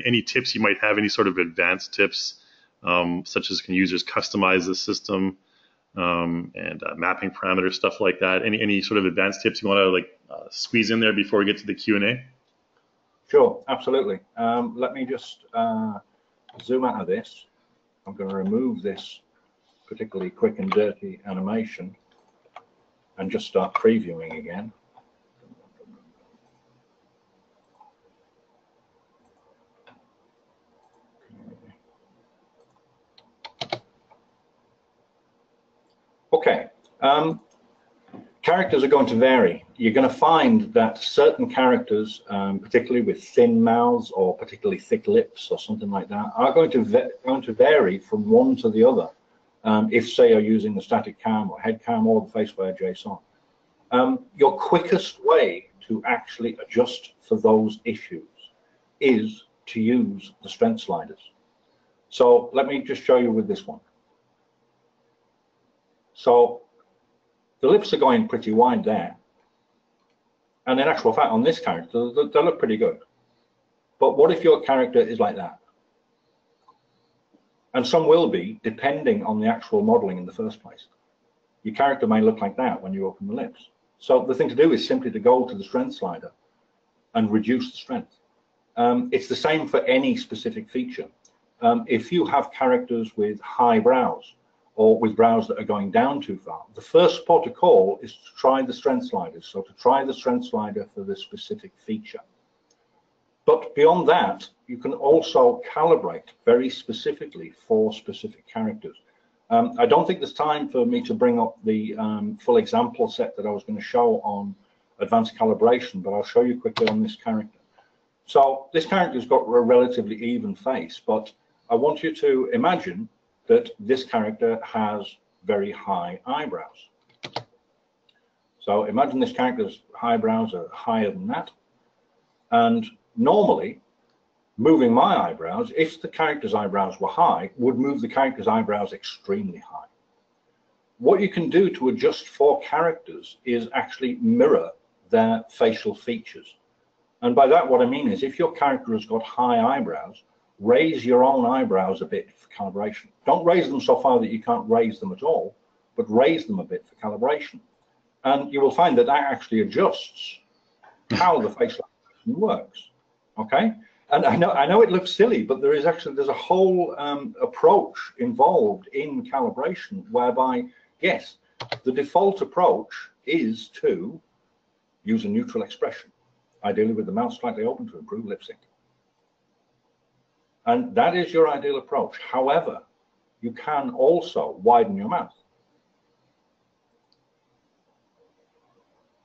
S1: any tips you might have, any sort of advanced tips, such as can users customize the system and mapping parameters, stuff like that. Any sort of advanced tips you want to squeeze in there before we get to the Q&A?
S2: Sure, absolutely. Let me just zoom out of this. I'm going to remove this particularly quick and dirty animation and just start previewing again. Okay. Characters are going to vary. You're going to find that certain characters, particularly with thin mouths or particularly thick lips or something like that, are going to vary from one to the other. If, say, you're using the static cam or head cam or the Faceware JSON. Your quickest way to actually adjust for those issues is to use the strength sliders. So let me just show you with this one. So the lips are going pretty wide there. And in actual fact, on this character, they look pretty good. But what if your character is like that? And some will be, depending on the actual modeling in the first place. Your character may look like that when you open the lips. So the thing to do is simply to go to the strength slider and reduce the strength. It's the same for any specific feature. If you have characters with high brows or with brows that are going down too far, the first port to call is to try the strength sliders. So to try the strength slider for the specific feature. But beyond that, you can also calibrate very specifically for specific characters. I don't think there's time for me to bring up the full example set that I was going to show on advanced calibration, but I'll show you quickly on this character. So this character's got a relatively even face, but I want you to imagine that this character has very high eyebrows. So imagine this character's eyebrows are higher than that. And normally, moving my eyebrows, if the character's eyebrows were high, would move the character's eyebrows extremely high. What you can do to adjust for characters is actually mirror their facial features. And by that, what I mean is if your character has got high eyebrows, raise your own eyebrows a bit for calibration. Don't raise them so far that you can't raise them at all, but raise them a bit for calibration. And you will find that that actually adjusts how the facial animation works. Okay? And I know it looks silly, but there's a whole approach involved in calibration whereby, yes, the default approach is to use a neutral expression, ideally with the mouth slightly open to improve lip sync. And that is your ideal approach. However, you can also widen your mouth.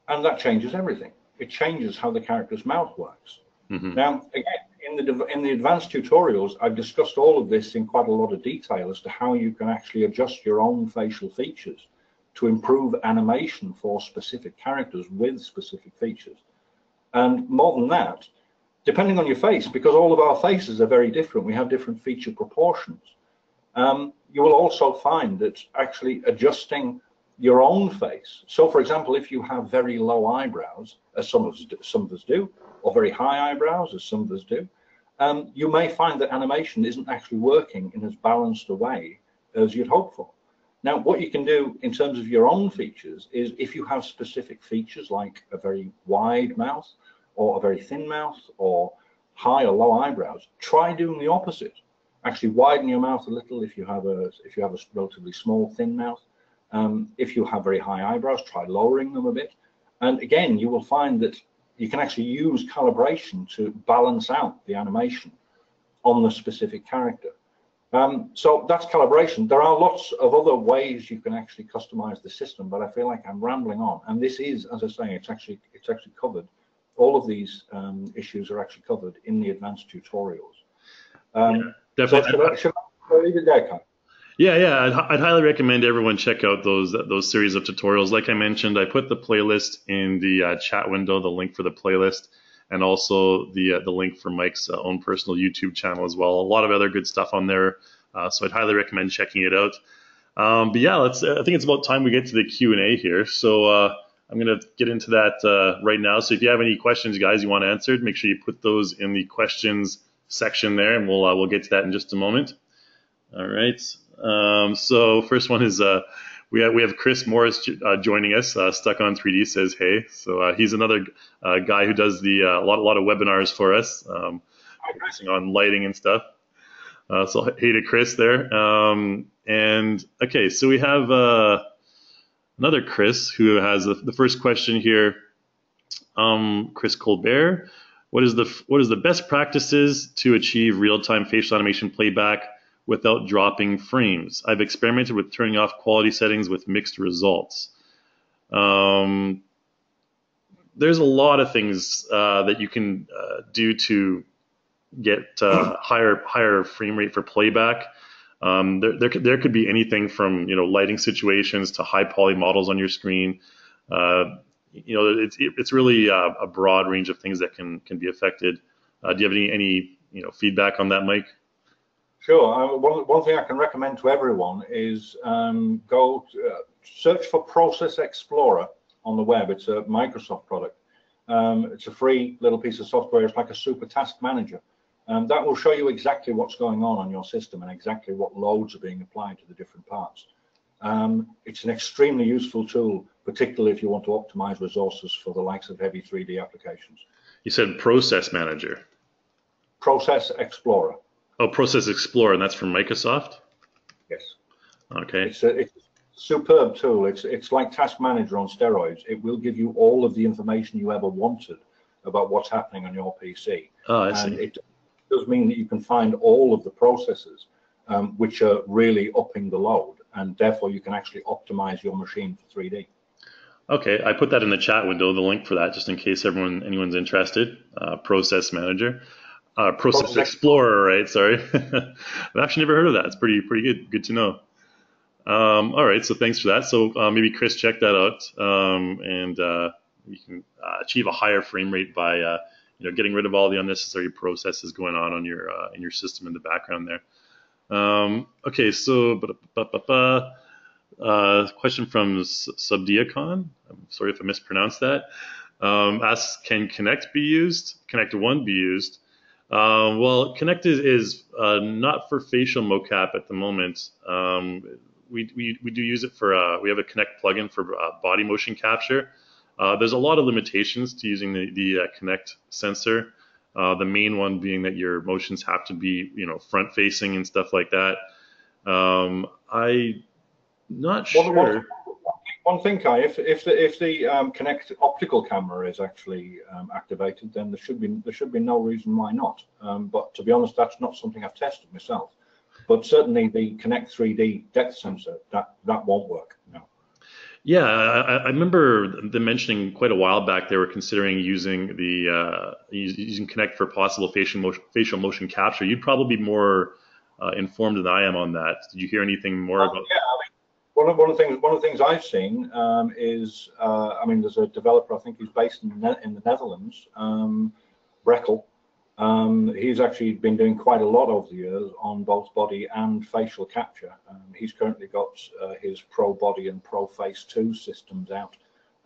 S2: And that changes everything. It changes how the character's mouth works. Mm-hmm. Now, again, in the advanced tutorials, I've discussed all of this in quite a lot of detail as to how you can actually adjust your own facial features to improve animation for specific characters with specific features. And more than that, depending on your face, because all of our faces are very different, we have different feature proportions. You will also find that actually adjusting your own face. So, for example, if you have very low eyebrows, as some of us do, or very high eyebrows, as some of us do, you may find that animation isn't actually working in as balanced a way as you'd hope for. Now, what you can do in terms of your own features is if you have specific features like a very wide mouth or a very thin mouth or high or low eyebrows, try doing the opposite. Actually widen your mouth a little if you have a relatively small, thin mouth. If you have very high eyebrows, try lowering them a bit. And again, you will find that you can actually use calibration to balance out the animation on the specific character. So that's calibration. There are lots of other ways you can actually customize the system, but I feel like I'm rambling on. And this is, as I say, it's actually covered. All of these issues are actually covered in the advanced tutorials.
S1: Yeah, definitely.
S2: So should I leave it there, Kai?
S1: Yeah. I'd highly recommend everyone check out those series of tutorials. Like I mentioned, I put the playlist in the chat window, the link for the playlist, and also the link for Mike's own personal YouTube channel as well. A lot of other good stuff on there, so I'd highly recommend checking it out. But yeah, I think it's about time we get to the Q&A here. So I'm going to get into that right now. So if you have any questions, guys, you want answered, make sure you put those in the questions section there, and we'll get to that in just a moment. All right. So first one is, we have Chris Morris joining us. Stuck on 3D says hey. So he's another guy who does the a lot of webinars for us, focusing on lighting and stuff. So hey to Chris there. And okay, so we have another Chris who has the first question here. Chris Colbert, what is the best practices to achieve real-time facial animation playback without dropping frames? I've experimented with turning off quality settings with mixed results. There's a lot of things that you can do to get higher frame rate for playback. There could be anything from lighting situations to high poly models on your screen. It's really a broad range of things that can be affected. Do you have any feedback on that, Mike?
S2: Sure. One thing I can recommend to everyone is go search for Process Explorer on the web. It's a Microsoft product. It's a free little piece of software. It's like a super task manager. That will show you exactly what's going on your system and exactly what loads are being applied to the different parts. It's an extremely useful tool, particularly if you want to optimize resources for the likes of heavy 3D applications.
S1: You said Process Manager.
S2: Process Explorer.
S1: Oh, Process Explorer, and that's from Microsoft?
S2: Yes.
S1: Okay.
S2: It's a superb tool. It's like Task Manager on steroids. It will give you all of the information you ever wanted about what's happening on your PC.
S1: Oh, I see.
S2: And it does mean that you can find all of the processes which are really upping the load, and therefore you can actually optimize your machine for 3D.
S1: Okay, I put that in the chat window, the link for that, just in case anyone's interested. Process Manager. Process Explorer, right? Sorry. I've actually never heard of that. It's pretty good. Good to know. All right, so thanks for that. So maybe Chris, check that out, and you can achieve a higher frame rate by getting rid of all the unnecessary processes going on in your system in the background there. Okay, so question from Subdiacon. I'm sorry if I mispronounced that. Asks, can Connect be used? Connect 1 be used? Well, Connect is not for facial mocap at the moment. We do use it for, we have a Connect plugin for body motion capture. There's a lot of limitations to using the Connect sensor. The main one being that your motions have to be, front facing and stuff like that. I'm not sure.
S2: One thing, Kai, if the Connect optical camera is actually activated, then there should be no reason why not. But to be honest, that's not something I've tested myself. But certainly the Connect 3D depth sensor, that won't work. No.
S1: Yeah, I remember them mentioning quite a while back they were considering using using Connect for possible facial motion capture. You'd probably be more informed than I am on that. Did you hear anything more about?
S2: Yeah, one of the things I've seen is there's a developer, I think he's based in the Netherlands, Breckel. He's actually been doing quite a lot over the years on both body and facial capture. He's currently got his Pro Body and Pro Face 2 systems out.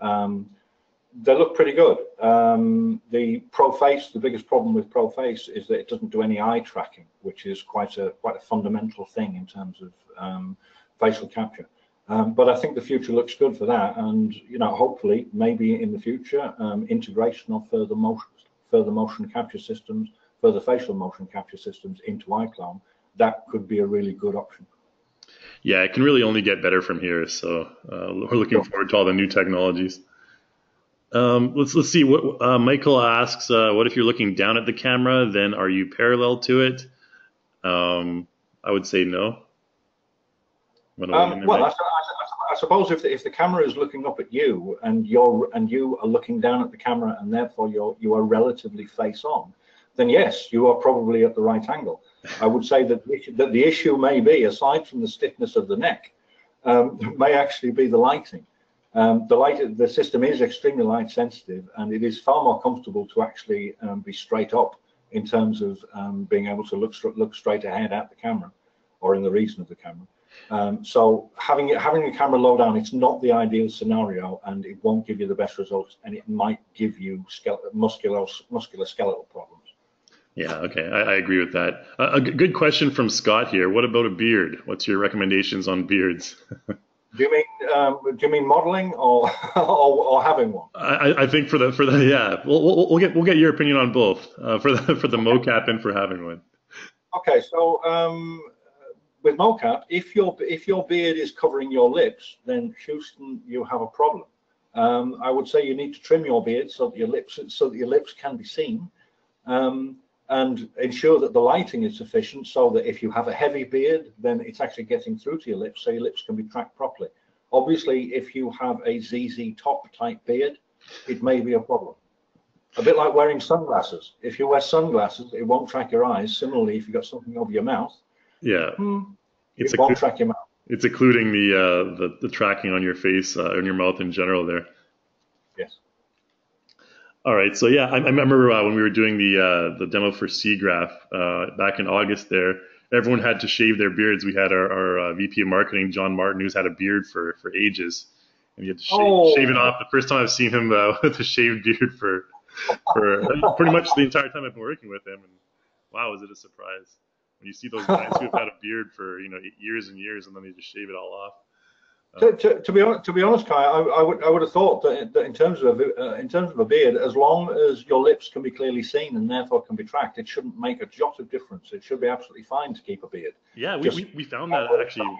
S2: They look pretty good. The Pro Face, the biggest problem with Pro Face is that it doesn't do any eye tracking, which is quite a fundamental thing in terms of facial capture. But I think the future looks good for that, and hopefully maybe in the future integration of further motion capture systems, further facial motion capture systems into iClone, that could be a really good option.
S1: Yeah, it can really only get better from here. So we're looking forward to all the new technologies. Let's see what Michael asks. What if you're looking down at the camera? Then are you parallel to it? I would say no.
S2: I suppose if the camera is looking up at you and you are looking down at the camera and therefore you are relatively face on, then yes, you are probably at the right angle. I would say that the issue may be, aside from the stiffness of the neck, may actually be the lighting. The system is extremely light sensitive, and it is far more comfortable to actually be straight up in terms of being able to look straight ahead at the camera or in the region of the camera. So having the camera low down, it's not the ideal scenario, and it won't give you the best results, and it might give you musculoskeletal problems.
S1: Yeah, okay, I agree with that. A good question from Scott here. What about a beard? What's your recommendations on beards?
S2: Do you mean modeling or or having one?
S1: I think for the yeah, we'll get your opinion on both for the mocap and for having one.
S2: Okay, so with mocap, if your beard is covering your lips, then Houston, you have a problem. I would say you need to trim your beard so that your lips can be seen, and ensure that the lighting is sufficient so that if you have a heavy beard, then it's actually getting through to your lips, so your lips can be tracked properly. Obviously, if you have a ZZ top type beard, it may be a problem. A bit like wearing sunglasses. If you wear sunglasses, it won't track your eyes. Similarly, if you've got something over your mouth,
S1: Yeah,
S2: it won't track your mouth.
S1: it's including the tracking on your face, on your mouth in general there.
S2: Yes.
S1: All right, so yeah, I remember when we were doing the demo for SIGGRAPH back in August there, everyone had to shave their beards. We had our VP of marketing, John Martin, who's had a beard for ages, and he had to shave it off. The first time I've seen him with a shaved beard for pretty much the entire time I've been working with him, and wow, was it a surprise when you see those guys who have had a beard for years and years, and then they just shave it all off.
S2: To be honest, Kai, I would have thought that in terms of a beard, as long as your lips can be clearly seen and therefore can be tracked, it shouldn't make a jot of difference. It should be absolutely fine to keep a beard.
S1: Yeah, we found that actually,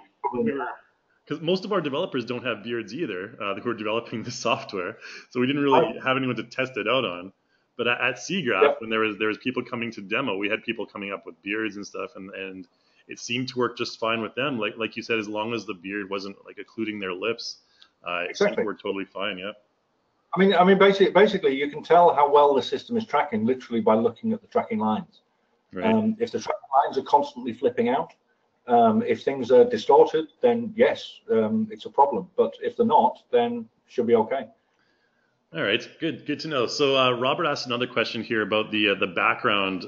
S1: because most of our developers don't have beards either. Who are developing the software, so we didn't really have anyone to test it out on. But at SIGGRAPH,
S2: Yep.
S1: when there was people coming to demo, we had people coming up with beards and stuff, and it seemed to work just fine with them. Like you said, as long as the beard wasn't like occluding their lips, it seemed to work totally fine. Yeah.
S2: I mean, basically, you can tell how well the system is tracking literally by looking at the tracking lines.
S1: Right.
S2: If the tracking lines are constantly flipping out, if things are distorted, then yes, it's a problem. But if they're not, then it should be okay.
S1: All right, good to know. So Robert asked another question here about the background.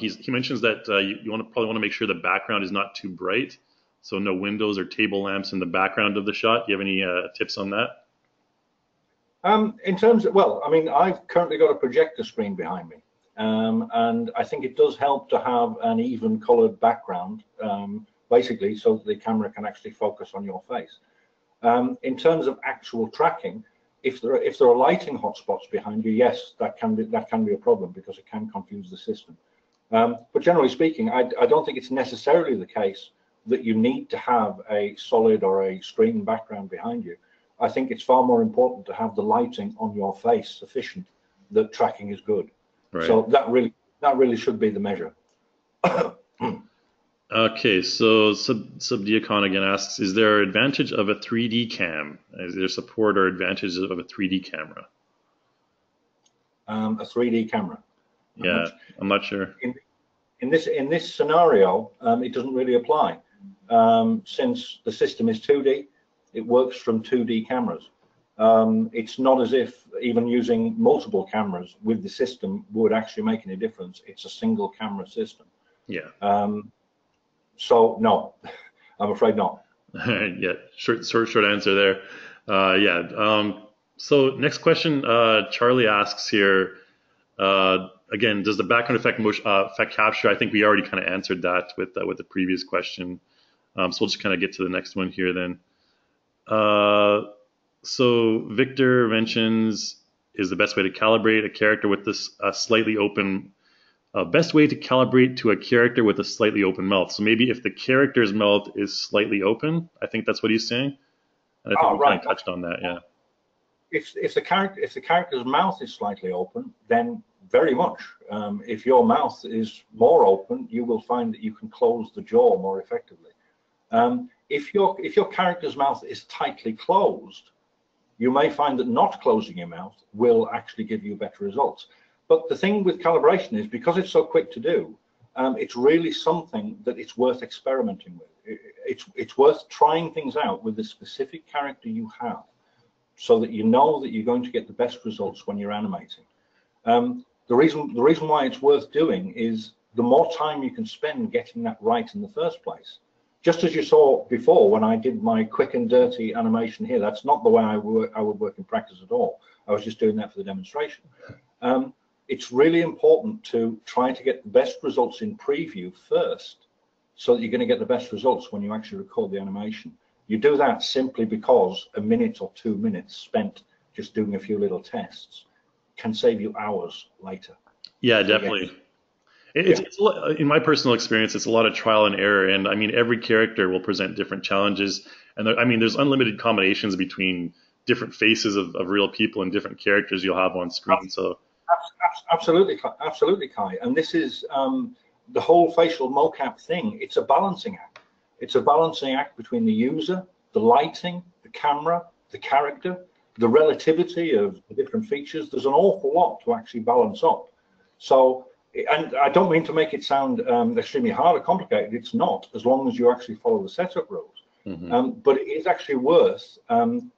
S1: He mentions that you probably want to make sure the background is not too bright, so no windows or table lamps in the background of the shot. Do you have any tips on that?
S2: In terms of, well, I mean, I've currently got a projector screen behind me, and I think it does help to have an even colored background, basically, so that the camera can actually focus on your face. In terms of actual tracking, if there are lighting hotspots behind you, yes, that can be a problem because it can confuse the system. But generally speaking, I don't think it's necessarily the case that you need to have a solid or a screen background behind you. I think it's far more important to have the lighting on your face sufficient that tracking is good. Right. So that really should be the measure.
S1: Okay, so Subdiacon again asks, is there advantage of a 3D cam? Is there support or advantage of a 3D camera?
S2: A 3D camera?
S1: Yeah, I'm not sure.
S2: In this scenario, it doesn't really apply. Since the system is 2D, it works from 2D cameras. It's not as if even using multiple cameras with the system would actually make any difference. It's a single camera system.
S1: Yeah.
S2: So no, I'm afraid not.
S1: Yeah, short answer there. Yeah. So next question, Charlie asks here. Again, does the background effect capture? I think we already kind of answered that with the previous question. So we'll just kind of get to the next one here then. So Victor mentions, is the best way to calibrate a character with this slightly open. Best way to calibrate to a character with a slightly open mouth. So maybe if the character's mouth is slightly open, I think that's what he's saying. And I think we kind of touched on that, yeah.
S2: If the character's mouth is slightly open, then very much. If your mouth is more open, you will find that you can close the jaw more effectively. If your character's mouth is tightly closed, you may find that not closing your mouth will actually give you better results. But the thing with calibration is, because it's so quick to do, it's really something that it's worth experimenting with. It's worth trying things out with the specific character you have, so that you know that you're going to get the best results when you're animating. The reason why it's worth doing is the more time you can spend getting that right in the first place. Just as you saw before when I did my quick and dirty animation here, that's not the way I would work in practice at all. I was just doing that for the demonstration. It's really important to try to get the best results in preview first, so that you're going to get the best results when you actually record the animation. You do that simply because a minute or 2 minutes spent just doing a few little tests can save you hours later.
S1: Yeah, definitely. It's in my personal experience, it's a lot of trial and error, and I mean every character will present different challenges, and I mean there's unlimited combinations between different faces of real people and different characters you'll have on screen. So
S2: absolutely, Kai. And this is the whole facial mocap thing. It's a balancing act. It's a balancing act between the user, the lighting, the camera, the character, the relativity of the different features. There's an awful lot to actually balance up. So, and I don't mean to make it sound extremely hard or complicated. It's not, as long as you actually follow the setup rules. But it is actually worth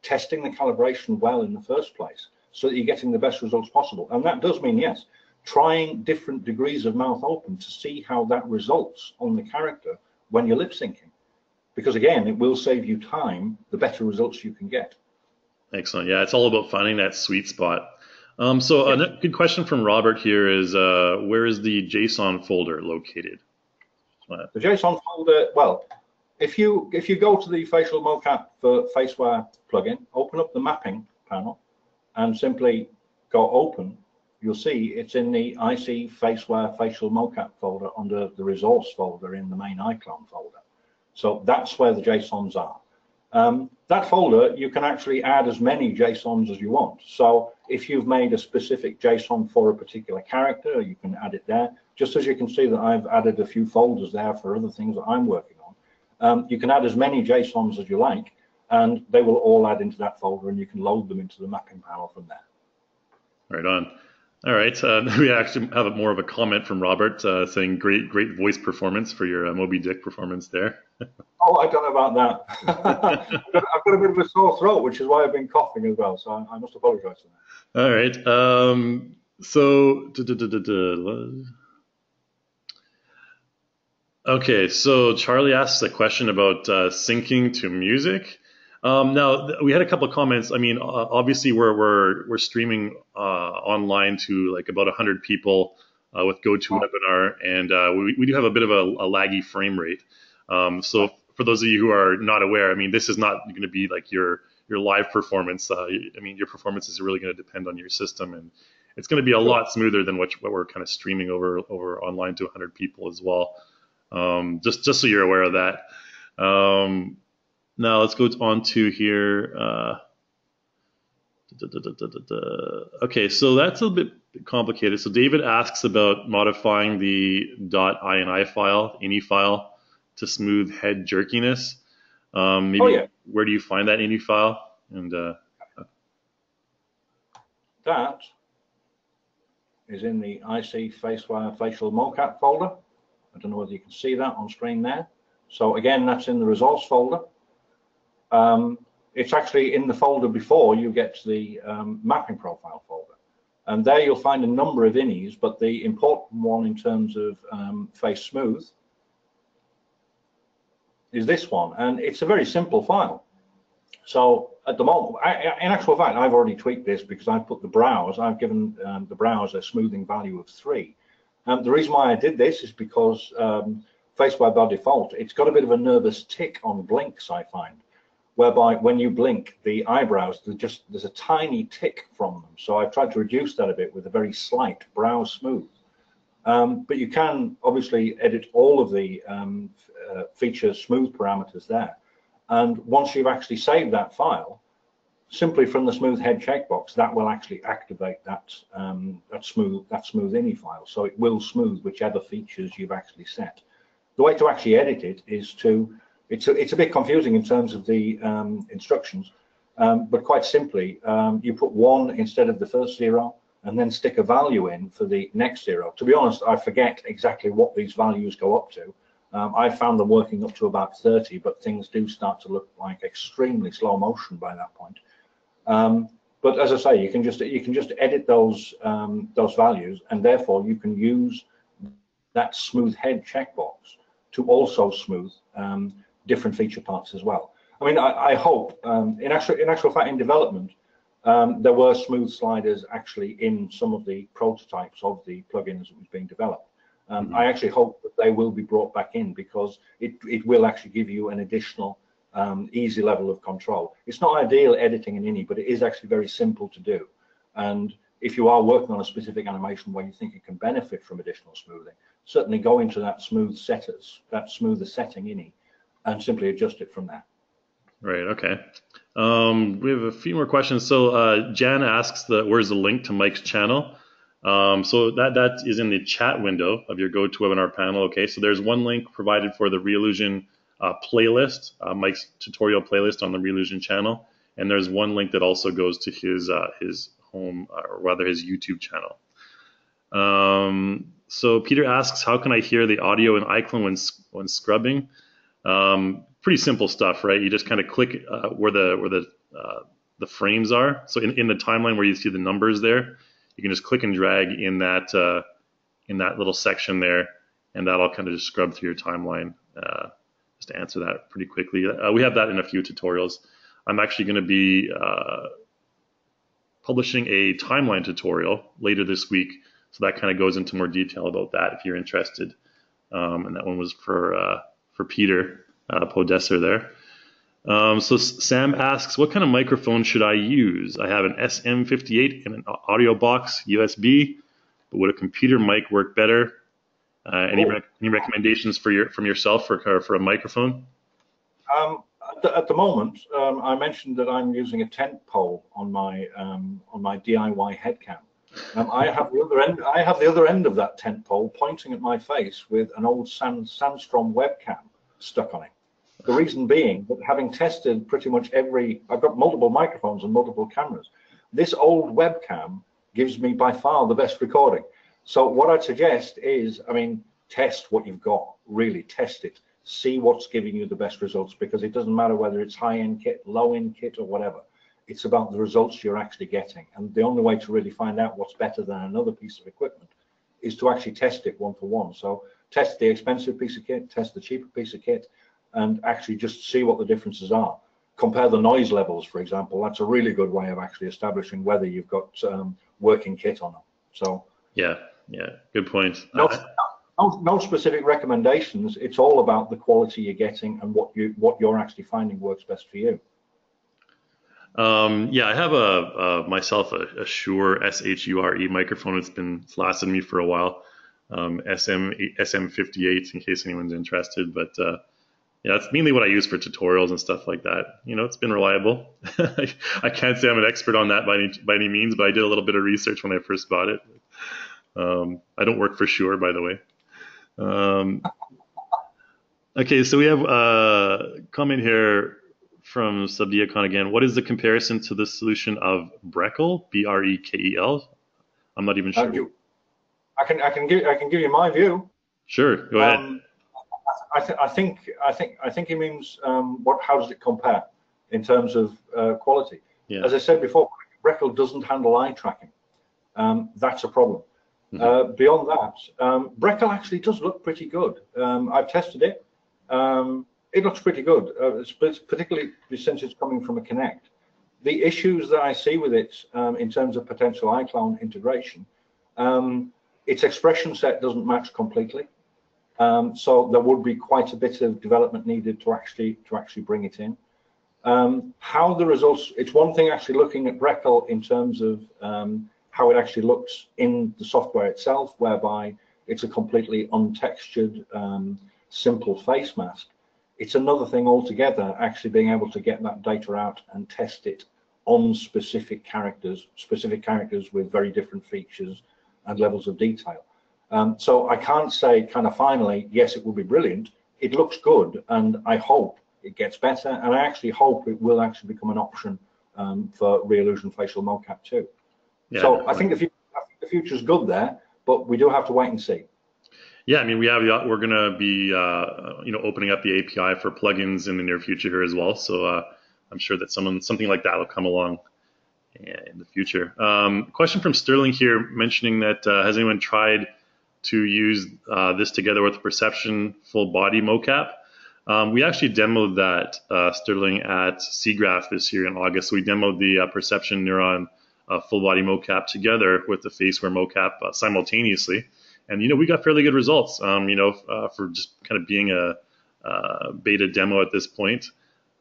S2: testing the calibration well in the first place, so that you're getting the best results possible. And that does mean, yes, trying different degrees of mouth open to see how that results on the character when you're lip syncing. Because again, it will save you time, the better results you can get.
S1: Excellent. Yeah, it's all about finding that sweet spot. So a good question from Robert here is, where is the JSON folder located?
S2: The JSON folder, well, if you go to the facial mocap for Faceware plugin, open up the mapping panel and simply go open, you'll see it's in the IC Faceware facial mocap folder under the resource folder in the main iClone folder. So that's where the JSONs are. That folder, you can actually add as many JSONs as you want. So if you've made a specific JSON for a particular character, you can add it there. Just as you can see that I've added a few folders there for other things that I'm working on. You can add as many JSONs as you like, and they will all add into that folder, and you can load them into the mapping panel from there.
S1: Right on. All right. We actually have more of a comment from Robert saying great voice performance for your Moby Dick performance there.
S2: Oh, I don't know about that. I've got a bit of a sore throat, which is why I've been coughing as well. So I must apologise for that.
S1: All right. Okay. So Charlie asks a question about syncing to music. Now we had a couple of comments. I mean, obviously we're streaming online to like about 100 people with GoToWebinar, and we do have a bit of a laggy frame rate. So for those of you who are not aware, I mean, this is not going to be like your live performance. I mean, your performance is really going to depend on your system, and it's going to be a lot smoother than what we're kind of streaming over online to 100 people as well. Just so you're aware of that. Now let's go on to here. Okay, so that's a bit complicated. So David asks about modifying the .ini file, ini file, to smooth head jerkiness. Where do you find that ini file? And
S2: that is in the IC Faceware facial mocap folder. I don't know whether you can see that on screen there. So again, that's in the resource folder. It's actually in the folder before you get to the mapping profile folder. And there you'll find a number of inis, but the important one in terms of face smooth is this one. And it's a very simple file. So at the moment, in actual fact, I've already tweaked this because I've put the browse, I've given the browse a smoothing value of 3. The reason why I did this is because Faceware by default, it's got a bit of a nervous tick on blinks, I find, whereby when you blink, the eyebrows, there's a tiny tick from them. So I've tried to reduce that a bit with a very slight browse smooth. But you can obviously edit all of the feature smooth parameters there. And once you've actually saved that file, simply from the smooth head checkbox, that will actually activate that smooth ini file. So it will smooth whichever features you've actually set. The way to actually edit it is to, it's a bit confusing in terms of the instructions, but quite simply, you put 1 instead of the first 0, and then stick a value in for the next 0. To be honest, I forget exactly what these values go up to. I found them working up to about 30, but things do start to look like extremely slow motion by that point. But as I say, you can just edit those values, and therefore you can use that smooth head checkbox to also smooth different feature parts as well. I mean, I hope in actual fact in development there were smooth sliders actually in some of the prototypes of the plugins that was being developed. I actually hope that they will be brought back in, because it will actually give you an additional easy level of control. It's not ideal editing in INI, but it is actually very simple to do. And if you are working on a specific animation where you think it can benefit from additional smoothing, certainly go into that smoother setting INI and simply adjust it from there.
S1: Right. Okay. We have a few more questions. So Jan asks, where's the link to Mike's channel? So that is in the chat window of your GoToWebinar panel. Okay. So there's one link provided for the Reallusion playlist, Mike's tutorial playlist on the Reallusion channel, and there's one link that also goes to his home, or rather his YouTube channel. So Peter asks, how can I hear the audio in iClone when scrubbing? Pretty simple stuff, right? You just kind of click where the frames are. So in the timeline where you see the numbers there, you can just click and drag in that little section there, and that'll kind of just scrub through your timeline. Just to answer that pretty quickly, we have that in a few tutorials. I'm actually going to be publishing a timeline tutorial later this week, so that kind of goes into more detail about that if you're interested. And that one was for Peter Podesser there. So Sam asks, what kind of microphone should I use? I have an SM58 and an audio box USB, but would a computer mic work better? Any recommendations from yourself for a microphone?
S2: At the moment, I mentioned that I'm using a tent pole on my DIY headcam. I have the other end of that tent pole pointing at my face with an old Sandstrom webcam stuck on it. The reason being that, having tested pretty much I've got multiple microphones and multiple cameras. This old webcam gives me by far the best recording. So what I'd suggest is, test what you've got, really test it, see what's giving you the best results, because it doesn't matter whether it's high-end kit, low-end kit, or whatever. It's about the results you're actually getting. And the only way to really find out what's better than another piece of equipment is to actually test it one for one. So test the expensive piece of kit, test the cheaper piece of kit, and actually just see what the differences are. Compare the noise levels, for example. That's a really good way of actually establishing whether you've got working kit or not. So
S1: yeah, good point.
S2: No specific recommendations. It's all about the quality you're getting and what you're actually finding works best for you.
S1: Yeah, I have myself a Shure SHURE microphone. It's lasted me for a while. SM58 in case anyone's interested, but yeah, that's mainly what I use for tutorials and stuff like that. It's been reliable. I can't say I'm an expert on that by any means, but I did a little bit of research when I first bought it. I don't work for Shure, by the way. Okay, so we have a comment here from Subdiacon again. What is the comparison to the solution of Brekel, BREKEL? I'm not even sure.
S2: I can give you my view.
S1: Sure, go ahead.
S2: I think it means how does it compare in terms of quality? Yeah. As I said before, Brekel doesn't handle eye tracking. That's a problem. Mm-hmm. Beyond that, Brekel actually does look pretty good. I've tested it. It looks pretty good, particularly since it's coming from a Kinect. The issues that I see with it in terms of potential iClone integration, its expression set doesn't match completely. So there would be quite a bit of development needed to actually bring it in. How the results, it's one thing actually looking at Brekel in terms of how it actually looks in the software itself, whereby it's a completely untextured, simple face mask. It's another thing altogether actually being able to get that data out and test it on specific characters with very different features and levels of detail. So I can't say kind of finally, yes, it will be brilliant. It looks good, and I hope it gets better, and I actually hope it will actually become an option for Reallusion facial mocap too. Yeah, so definitely. I think the future's good there, but we do have to wait and see.
S1: Yeah, we're going to be opening up the API for plugins in the near future here as well. So I'm sure that something like that will come along in the future. Question from Sterling here, mentioning that has anyone tried to use this together with the Perception full body mocap? We actually demoed that, Sterling, at SIGGRAPH this year in August. So we demoed the Perception Neuron full body mocap together with the Faceware mocap simultaneously. And, we got fairly good results, for just kind of being a beta demo at this point.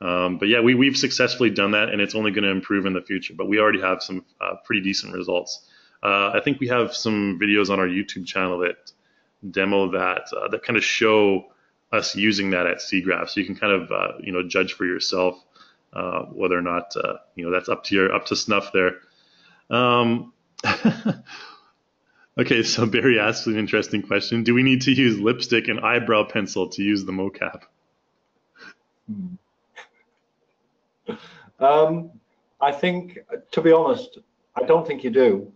S1: But yeah, we've successfully done that, and it's only going to improve in the future. But we already have some pretty decent results. I think we have some videos on our YouTube channel that demo that that kind of show us using that at SIGGRAPH, so you can kind of judge for yourself whether or not that's up to snuff there. Okay, so Barry asks an interesting question: do we need to use lipstick and eyebrow pencil to use the mocap?
S2: I think, to be honest, I don't think you do.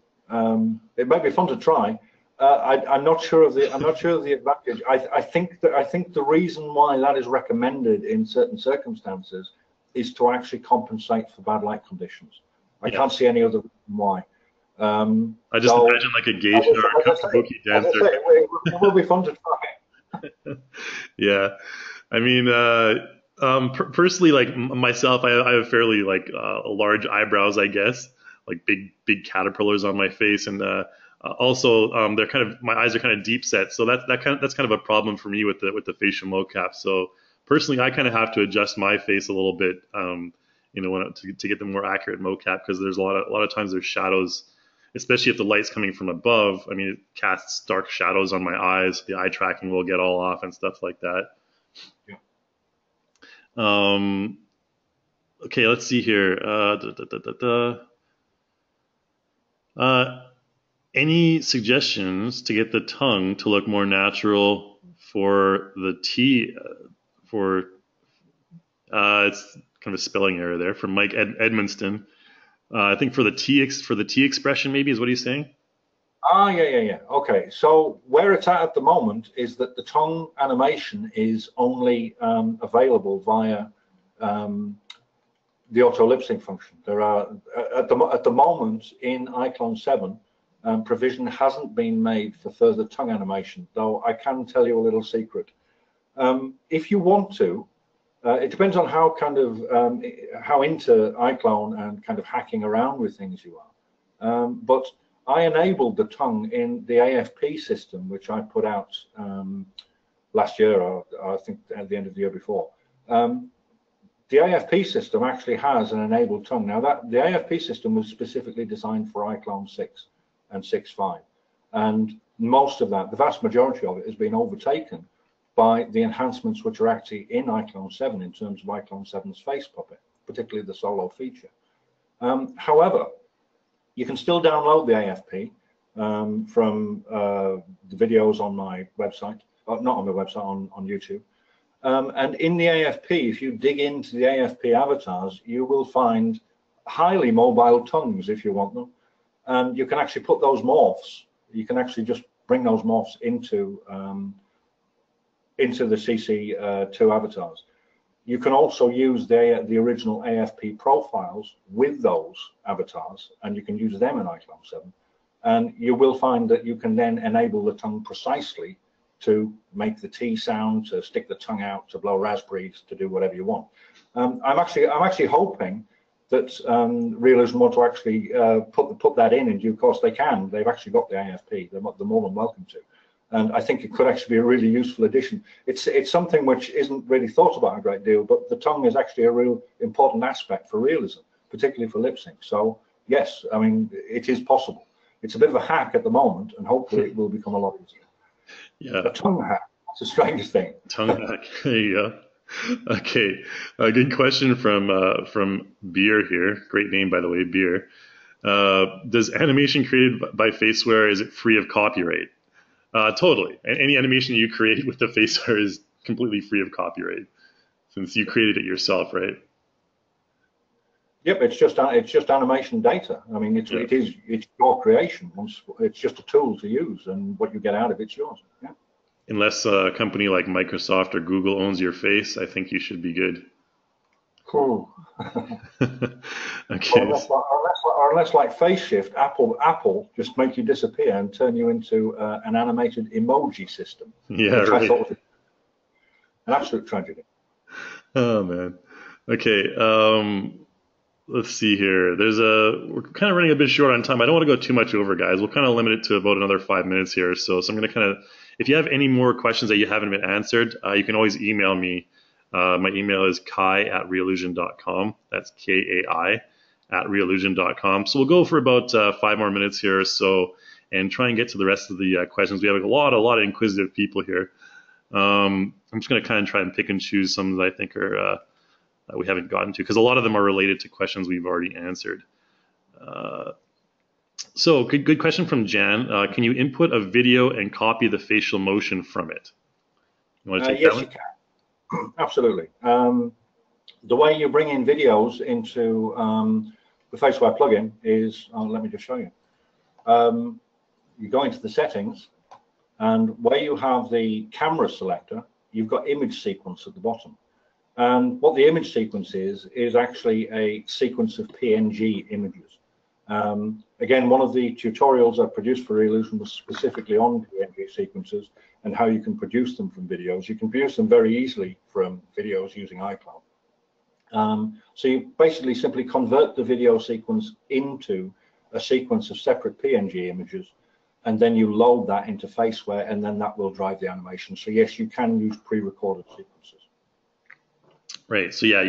S2: It might be fun to try. I'm not sure of the advantage. I think the reason why that is recommended in certain circumstances is to actually compensate for bad light conditions. I can't see any other reason why.
S1: I just imagine like a geisha or a kabuki dancer.
S2: It will be fun to try.
S1: Yeah, I mean, personally, like myself, I have fairly like large eyebrows, I guess, like big caterpillars on my face, and also they're my eyes are kind of deep set, so that's kind of a problem for me with the facial mocap. So personally, I kind of have to adjust my face a little bit, to get the more accurate mocap, because there's a lot of times there's shadows, especially if the light's coming from above. I mean, it casts dark shadows on my eyes. The eye tracking will get all off and stuff like that. Yeah. Okay, let's see here. Any suggestions to get the tongue to look more natural for the T? It's kind of a spelling error there from Mike Edmonston. I think for the T expression, maybe, is what he's saying.
S2: Yeah. Okay, so where it's at the moment is that the tongue animation is only available via the auto lip sync function. There are at the moment in iClone 7, provision hasn't been made for further tongue animation. Though I can tell you a little secret. If you want to, it depends on how how into iClone and kind of hacking around with things you are. But I enabled the tongue in the AFP system, which I put out last year, or I think at the end of the year before. The AFP system actually has an enabled tongue. Now, the AFP system was specifically designed for iClone 6 and 6.5, and most of that, the vast majority of it, has been overtaken by the enhancements which are actually in iClone 7 in terms of iClone 7's face puppet, particularly the solo feature. However, you can still download the AFP from the videos on my website, not on my website, on YouTube. And in the AFP, if you dig into the AFP avatars, you will find highly mobile tongues if you want them. And you can actually put those morphs, you can actually just bring those morphs into the CC2 avatars. You can also use the original AFP profiles with those avatars, and you can use them in iClone 7. And you will find that you can then enable the tongue precisely to make the T sound, to stick the tongue out, to blow raspberries, to do whatever you want. I'm actually hoping that Realism want to actually put that in due course. They can. They've actually got the AFP. They're more than welcome to. And I think it could actually be a really useful addition. It's something which isn't really thought about a great deal, but the tongue is actually a real important aspect for realism, particularly for lip sync. So yes, I mean, it is possible. It's a bit of a hack at the moment, and hopefully it will become a lot easier.
S1: Yeah.
S2: A tongue hack. It's a strange thing.
S1: Tongue hack. There you go. Okay. A good question from Beer here. Great name, by the way, Beer. Does animation created by Faceware, is it free of copyright? Totally. Any animation you create with the Faceware is completely free of copyright, since you created it yourself, right?
S2: Yep, it's just animation data. I mean, it's your creation. It's just a tool to use, and what you get out of it's yours. Yeah.
S1: Unless a company like Microsoft or Google owns your face, I think you should be good.
S2: Cool.
S1: Okay.
S2: Unless like FaceShift, Apple just make you disappear and turn you into an animated emoji system.
S1: Yeah, right.
S2: I thought was an absolute tragedy.
S1: Oh man. Okay. Let's see here. We're kind of running a bit short on time. I don't want to go too much over, guys. We'll kind of limit it to about another 5 minutes here. So I'm going to if you have any more questions that you haven't been answered, you can always email me My email is kai@reallusion.com. That's KAI @reallusion.com. So we'll go for about 5 more minutes here or so and try and get to the rest of the questions. We have a lot of inquisitive people here. I'm just going to kind of try and pick and choose some that I think are we haven't gotten to, because a lot of them are related to questions we've already answered. So good question from Jan. Can you input a video and copy the facial motion from it? You want to take that one?
S2: Yes, you can. Absolutely. The way you bring in videos into the Faceware plugin is, let me just show you. You go into the settings, and where you have the camera selector, you've got image sequence at the bottom. And what the image sequence is actually a sequence of PNG images. Again, one of the tutorials I produced for Reallusion was specifically on PNG sequences and how you can produce them from videos. You can produce them very easily from videos using iClone. So you basically simply convert the video sequence into a sequence of separate PNG images, and then you load that into Faceware, and then that will drive the animation. So yes, you can use pre-recorded sequences.
S1: Right. So yeah,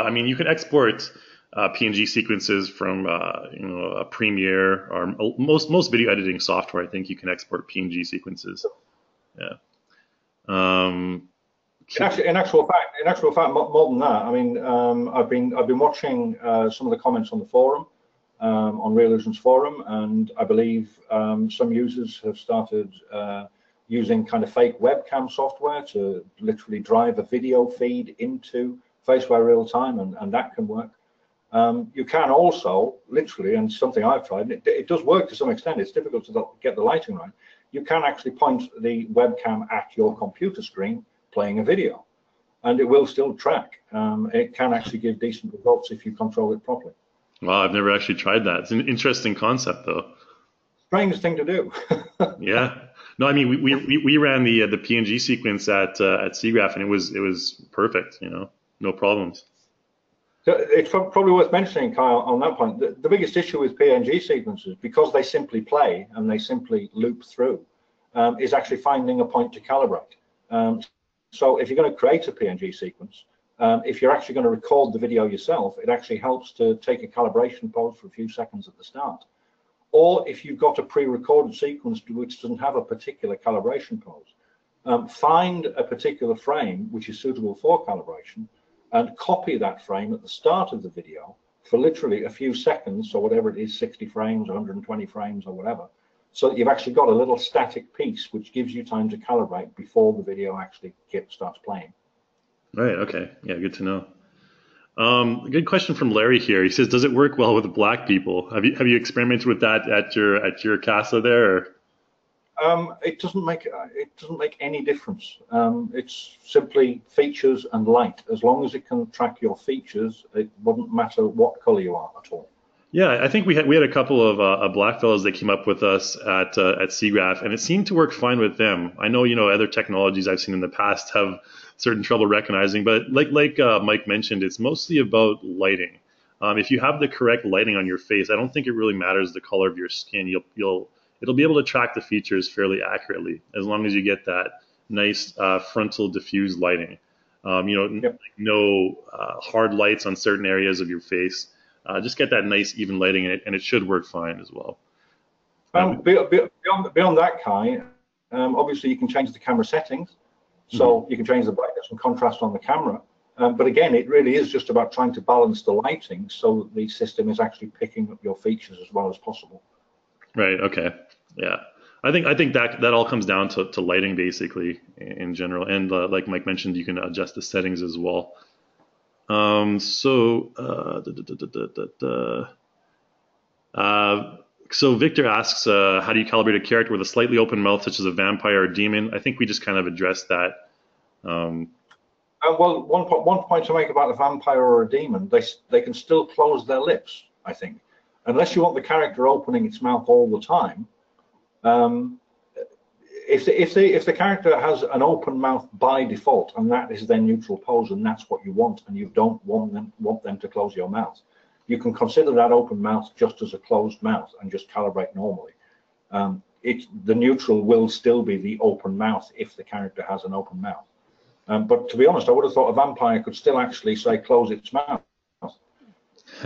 S1: I mean, you can export PNG sequences from a Premiere or most video editing software. I think you can export PNG sequences. Yeah.
S2: In actual fact, more than that. I mean, I've been watching some of the comments on the forum, on Reallusion's forum, and I believe some users have started using kind of fake webcam software to literally drive a video feed into Faceware real time, and that can work. You can also literally, and something I've tried, and it does work to some extent. It's difficult to get the lighting right. You can actually point the webcam at your computer screen playing a video, and it will still track. It can actually give decent results if you control it properly.
S1: Wow, I've never actually tried that. It's an interesting concept, though.
S2: Strange thing to do.
S1: Yeah. No, I mean, we ran the PNG sequence at SIGGRAPH, and it was perfect. No problems.
S2: So it's probably worth mentioning, Kyle, on that point. The biggest issue with PNG sequences, because they simply play and they simply loop through, is actually finding a point to calibrate. So if you're going to create a PNG sequence, if you're actually going to record the video yourself, it actually helps to take a calibration pause for a few seconds at the start. Or if you've got a pre-recorded sequence which doesn't have a particular calibration pause, find a particular frame which is suitable for calibration and copy that frame at the start of the video for literally a few seconds, or whatever it is, 60 frames, 120 frames, or whatever, so that you've actually got a little static piece which gives you time to calibrate before the video actually starts playing.
S1: Right. Okay. Yeah. Good to know. Good question from Larry here. He says, "Does it work well with black people? Have you experimented with that at your casa there?" Or?
S2: It doesn't make any difference. It's simply features and light. As long as it can track your features, it wouldn't matter what color you are at all.
S1: Yeah, I think we had a couple of black fellows that came up with us at SIGGRAPH, and it seemed to work fine with them. I know other technologies I've seen in the past have certain trouble recognizing, but like Mike mentioned, it's mostly about lighting. If you have the correct lighting on your face, I don't think it really matters the color of your skin. It'll be able to track the features fairly accurately as long as you get that nice frontal diffused lighting.
S2: Yep.
S1: No hard lights on certain areas of your face. Just get that nice even lighting in it, and it should work fine as well.
S2: Beyond that, Kai, obviously you can change the camera settings, so you can change the brightness and contrast on the camera. But again, it really is just about trying to balance the lighting so that the system is actually picking up your features as well as possible.
S1: Right. Okay. Yeah. I think that all comes down to lighting basically in general, and like Mike mentioned, you can adjust the settings as well. So Victor asks, how do you calibrate a character with a slightly open mouth, such as a vampire or demon? I think we just kind of addressed that.
S2: Well, one point to make about a vampire or a demon, they can still close their lips, I think, unless you want the character opening its mouth all the time. If the character has an open mouth by default, and that is their neutral pose, and that's what you want, and you don't want them to close your mouth, you can consider that open mouth just as a closed mouth and just calibrate normally. The neutral will still be the open mouth if the character has an open mouth. But to be honest, I would have thought a vampire could still actually say close its mouth.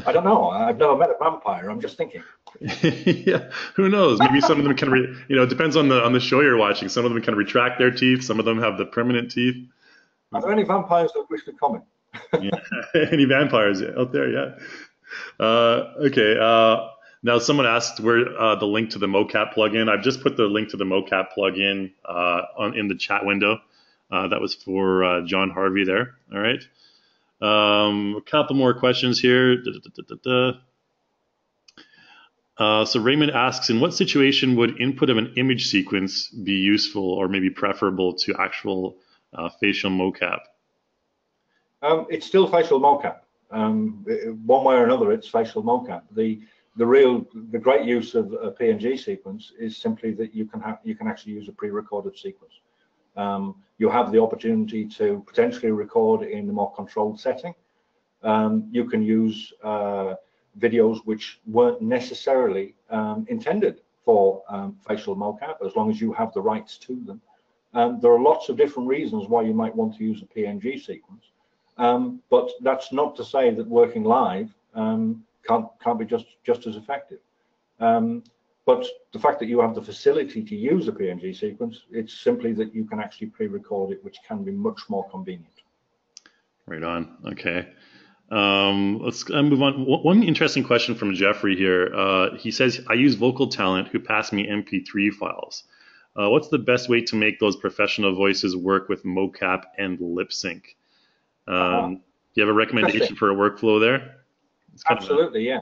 S2: I don't know. I've never met a vampire. I'm just thinking.
S1: Yeah, who knows? Maybe some of them can, it depends on the show you're watching. Some of them can retract their teeth. Some of them have the permanent teeth.
S2: Are there any vampires that wish to comment?
S1: Yeah. Any vampires out there? Yeah. Okay. Now someone asked where the link to the mocap plugin. I've just put the link to the mocap plugin in the chat window. That was for John Harvey there. All right. A couple more questions here. So Raymond asks, in what situation would input of an image sequence be useful or maybe preferable to actual facial mocap?
S2: It's still facial mocap. One way or another, it's facial mocap. The great use of a PNG sequence is simply that you can actually use a pre-recorded sequence. You have the opportunity to potentially record in a more controlled setting. You can use videos which weren't necessarily intended for facial mocap, as long as you have the rights to them. There are lots of different reasons why you might want to use a PNG sequence, but that's not to say that working live can't be just as effective. But the fact that you have the facility to use a PNG sequence, it's simply that you can actually pre-record it, which can be much more convenient.
S1: Right on. Okay. Let's move on. One interesting question from Jeffrey here. He says, I use vocal talent who pass me MP3 files. What's the best way to make those professional voices work with mocap and lip sync? Do you have a recommendation for a workflow there?
S2: Absolutely, yeah.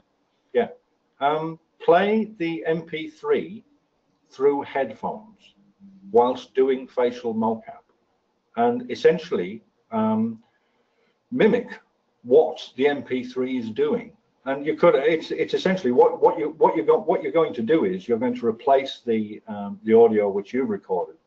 S2: Play the MP3 through headphones whilst doing facial mocap, and essentially mimic what the MP3 is doing. And you could, it's essentially what you're going to do is you're going to replace the audio which you recorded,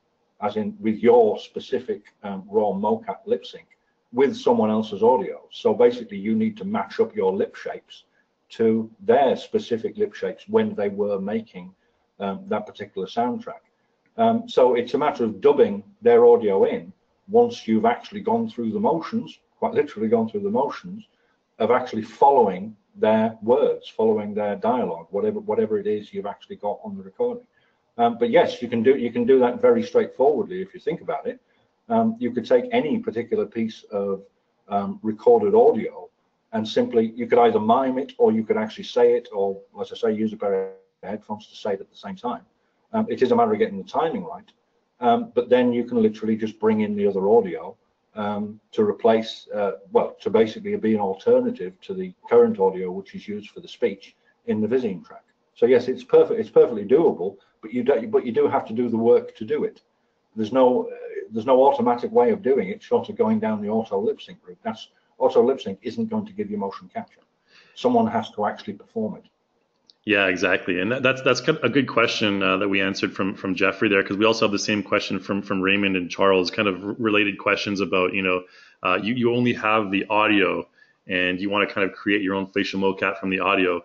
S2: as in with your specific raw mocap lip sync, with someone else's audio. So basically, you need to match up your lip shapes to their specific lip shapes when they were making that particular soundtrack. So it's a matter of dubbing their audio in once you've actually gone through the motions, quite literally gone through the motions of actually following their words, following their dialogue, whatever it is you've actually got on the recording. But yes, you can do that very straightforwardly if you think about it. You could take any particular piece of recorded audio and simply, you could either mime it or you could actually say it, or as I say, use a pair of headphones to say it at the same time. It is a matter of getting the timing right, but then you can literally just bring in the other audio to replace, to basically be an alternative to the current audio which is used for the speech in the Vizine track. So yes, it's perfectly doable, but you do have to do the work to do it. There's no automatic way of doing it short of going down the auto lip sync route. Auto lip sync isn't going to give you motion capture. Someone has to actually perform it.
S1: Yeah, exactly, and that's kind of a good question that we answered from Jeffrey there, because we also have the same question from Raymond and Charles, kind of related questions about you only have the audio and you want to kind of create your own facial mocap from the audio.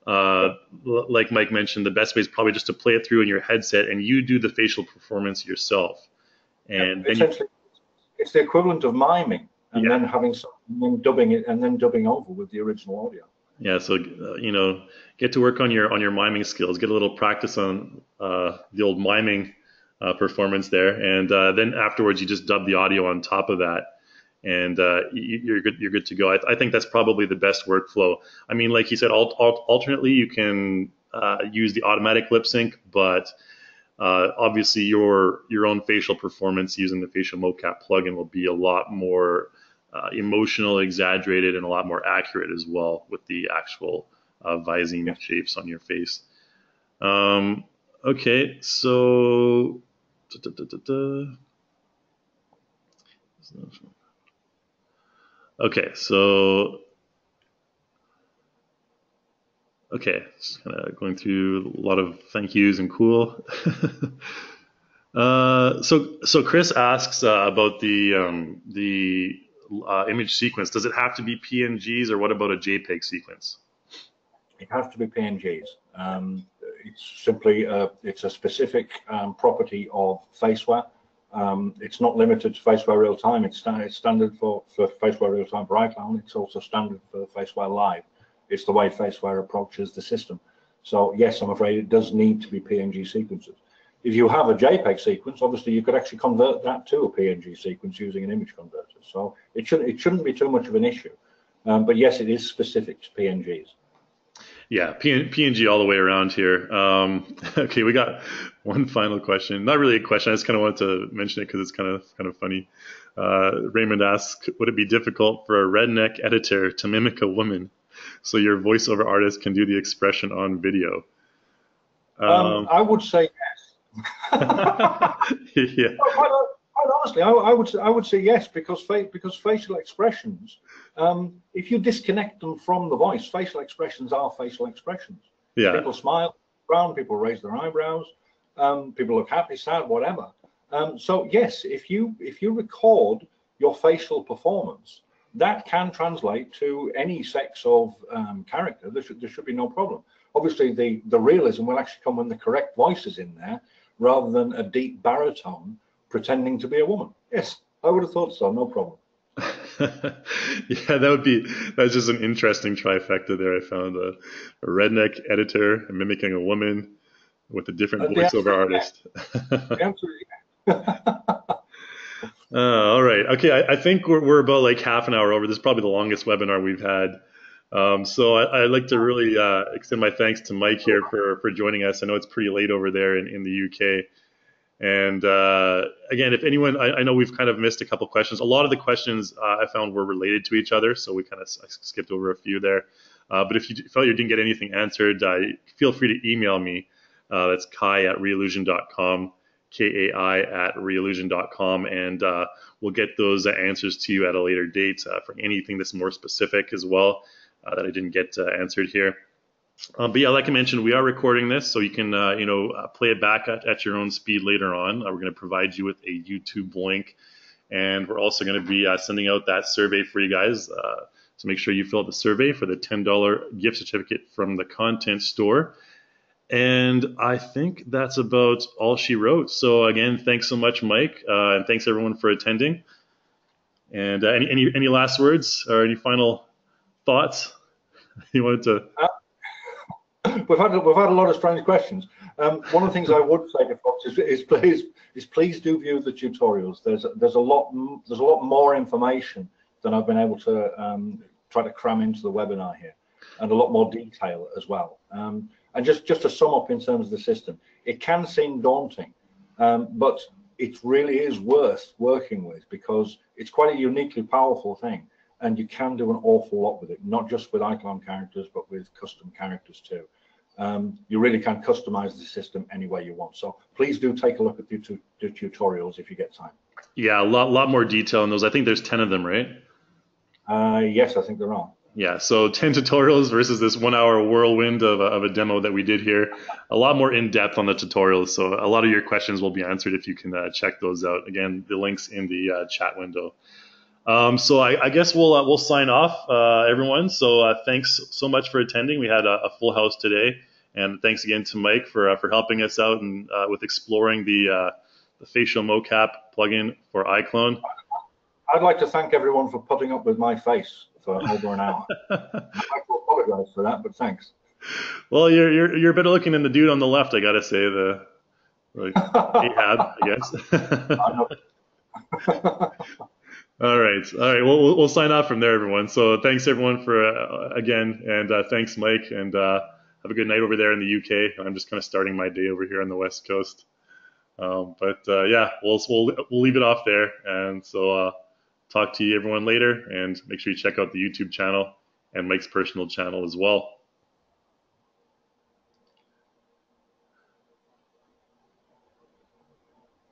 S1: Like Mike mentioned, the best way is probably just to play it through in your headset and you do the facial performance yourself. And
S2: essentially, it's the equivalent of miming and then having someone dubbing it and then dubbing over with the original audio.
S1: Yeah, so get to work on your miming skills. Get a little practice on the old miming performance there, and then afterwards you just dub the audio on top of that, and you're good to go. I think that's probably the best workflow. I mean, like you said, alternately you can use the automatic lip sync, but obviously your own facial performance using the facial mocap plugin will be a lot more emotional, exaggerated, and a lot more accurate as well with the actual visine shapes on your face. Okay, so just kind of going through a lot of thank yous and cool. So Chris asks about the image sequence. Does it have to be PNGs, or what about a JPEG sequence?
S2: It has to be PNGs. It's simply it's a specific property of Faceware. It's not limited to Faceware Real Time. It's standard for Faceware Real Time for iClone. It's also standard for Faceware Live. It's the way Faceware approaches the system. So yes, I'm afraid it does need to be PNG sequences. If you have a JPEG sequence, obviously you could actually convert that to a PNG sequence using an image converter. So it shouldn't be too much of an issue. But yes, it is specific to PNGs.
S1: Yeah, PNG all the way around here. Okay, we got one final question. Not really a question. I just kind of wanted to mention it because it's kind of funny. Raymond asks, would it be difficult for a redneck editor to mimic a woman so your voiceover artist can do the expression on video?
S2: I would say yes.
S1: Yeah.
S2: Quite honestly, I would say yes, because facial expressions, if you disconnect them from the voice, facial expressions are facial expressions.
S1: Yeah.
S2: People smile, frown, people raise their eyebrows, people look happy, sad, whatever. So yes, if you record your facial performance, that can translate to any sex of character. There should be no problem. Obviously, the realism will actually come when the correct voice is in there, rather than a deep baritone pretending to be a woman. Yes, I would have thought so, no problem.
S1: Yeah, that's just an interesting trifecta there. I found a redneck editor mimicking a woman with a different voiceover artist.
S2: The answer is yes.
S1: All right. Okay, I think we're about like half an hour over. This is probably the longest webinar we've had. So I'd like to really extend my thanks to Mike here for joining us. I know it's pretty late over there in the UK. And again, if anyone, I know we've kind of missed a couple questions. A lot of the questions I found were related to each other, so we kind of skipped over a few there. But if you felt you didn't get anything answered, feel free to email me. That's kai@reallusion.com, kai@reallusion.com, and we'll get those answers to you at a later date for anything that's more specific as well that I didn't get answered here. But yeah, like I mentioned, we are recording this, so you can play it back at your own speed later on. We're going to provide you with a YouTube link, and we're also going to be sending out that survey for you guys. So make sure you fill out the survey for the $10 gift certificate from the content store. And I think that's about all she wrote. So again, thanks so much, Mike, and thanks everyone for attending. And any last words or any final thoughts you wanted to?
S2: We've had a lot of strange questions. One of the things I would say to folks is please do view the tutorials. There's a lot more information than I've been able to try to cram into the webinar here, and a lot more detail as well. And just to sum up in terms of the system, it can seem daunting, but it really is worth working with, because it's quite a uniquely powerful thing, and you can do an awful lot with it, not just with iClone characters, but with custom characters too. You really can customize the system any way you want. So please do take a look at the tutorials if you get time. Yeah,
S1: a lot more detail in those. I think there's 10 of them, right?
S2: Yes, I think there are.
S1: Yeah, so 10 tutorials versus this 1 hour whirlwind of a demo that we did here. A lot more in depth on the tutorials. So a lot of your questions will be answered if you can check those out. Again, the link's in the chat window. So I guess we'll sign off, everyone. So thanks so much for attending. We had a full house today, and thanks again to Mike for helping us out and with exploring the facial mocap plugin for iClone.
S2: I'd like to thank everyone for putting up with my face for over an hour. I'd like to apologize for that, but thanks.
S1: Well, you're better looking than the dude on the left, I gotta say. Ahab, I guess.
S2: I know.
S1: All right. We'll sign off from there, everyone. So thanks everyone for again, and thanks Mike, and have a good night over there in the UK. I'm just kind of starting my day over here on the West Coast. Yeah, we'll leave it off there, and so talk to you everyone later, and make sure you check out the YouTube channel and Mike's personal channel as well.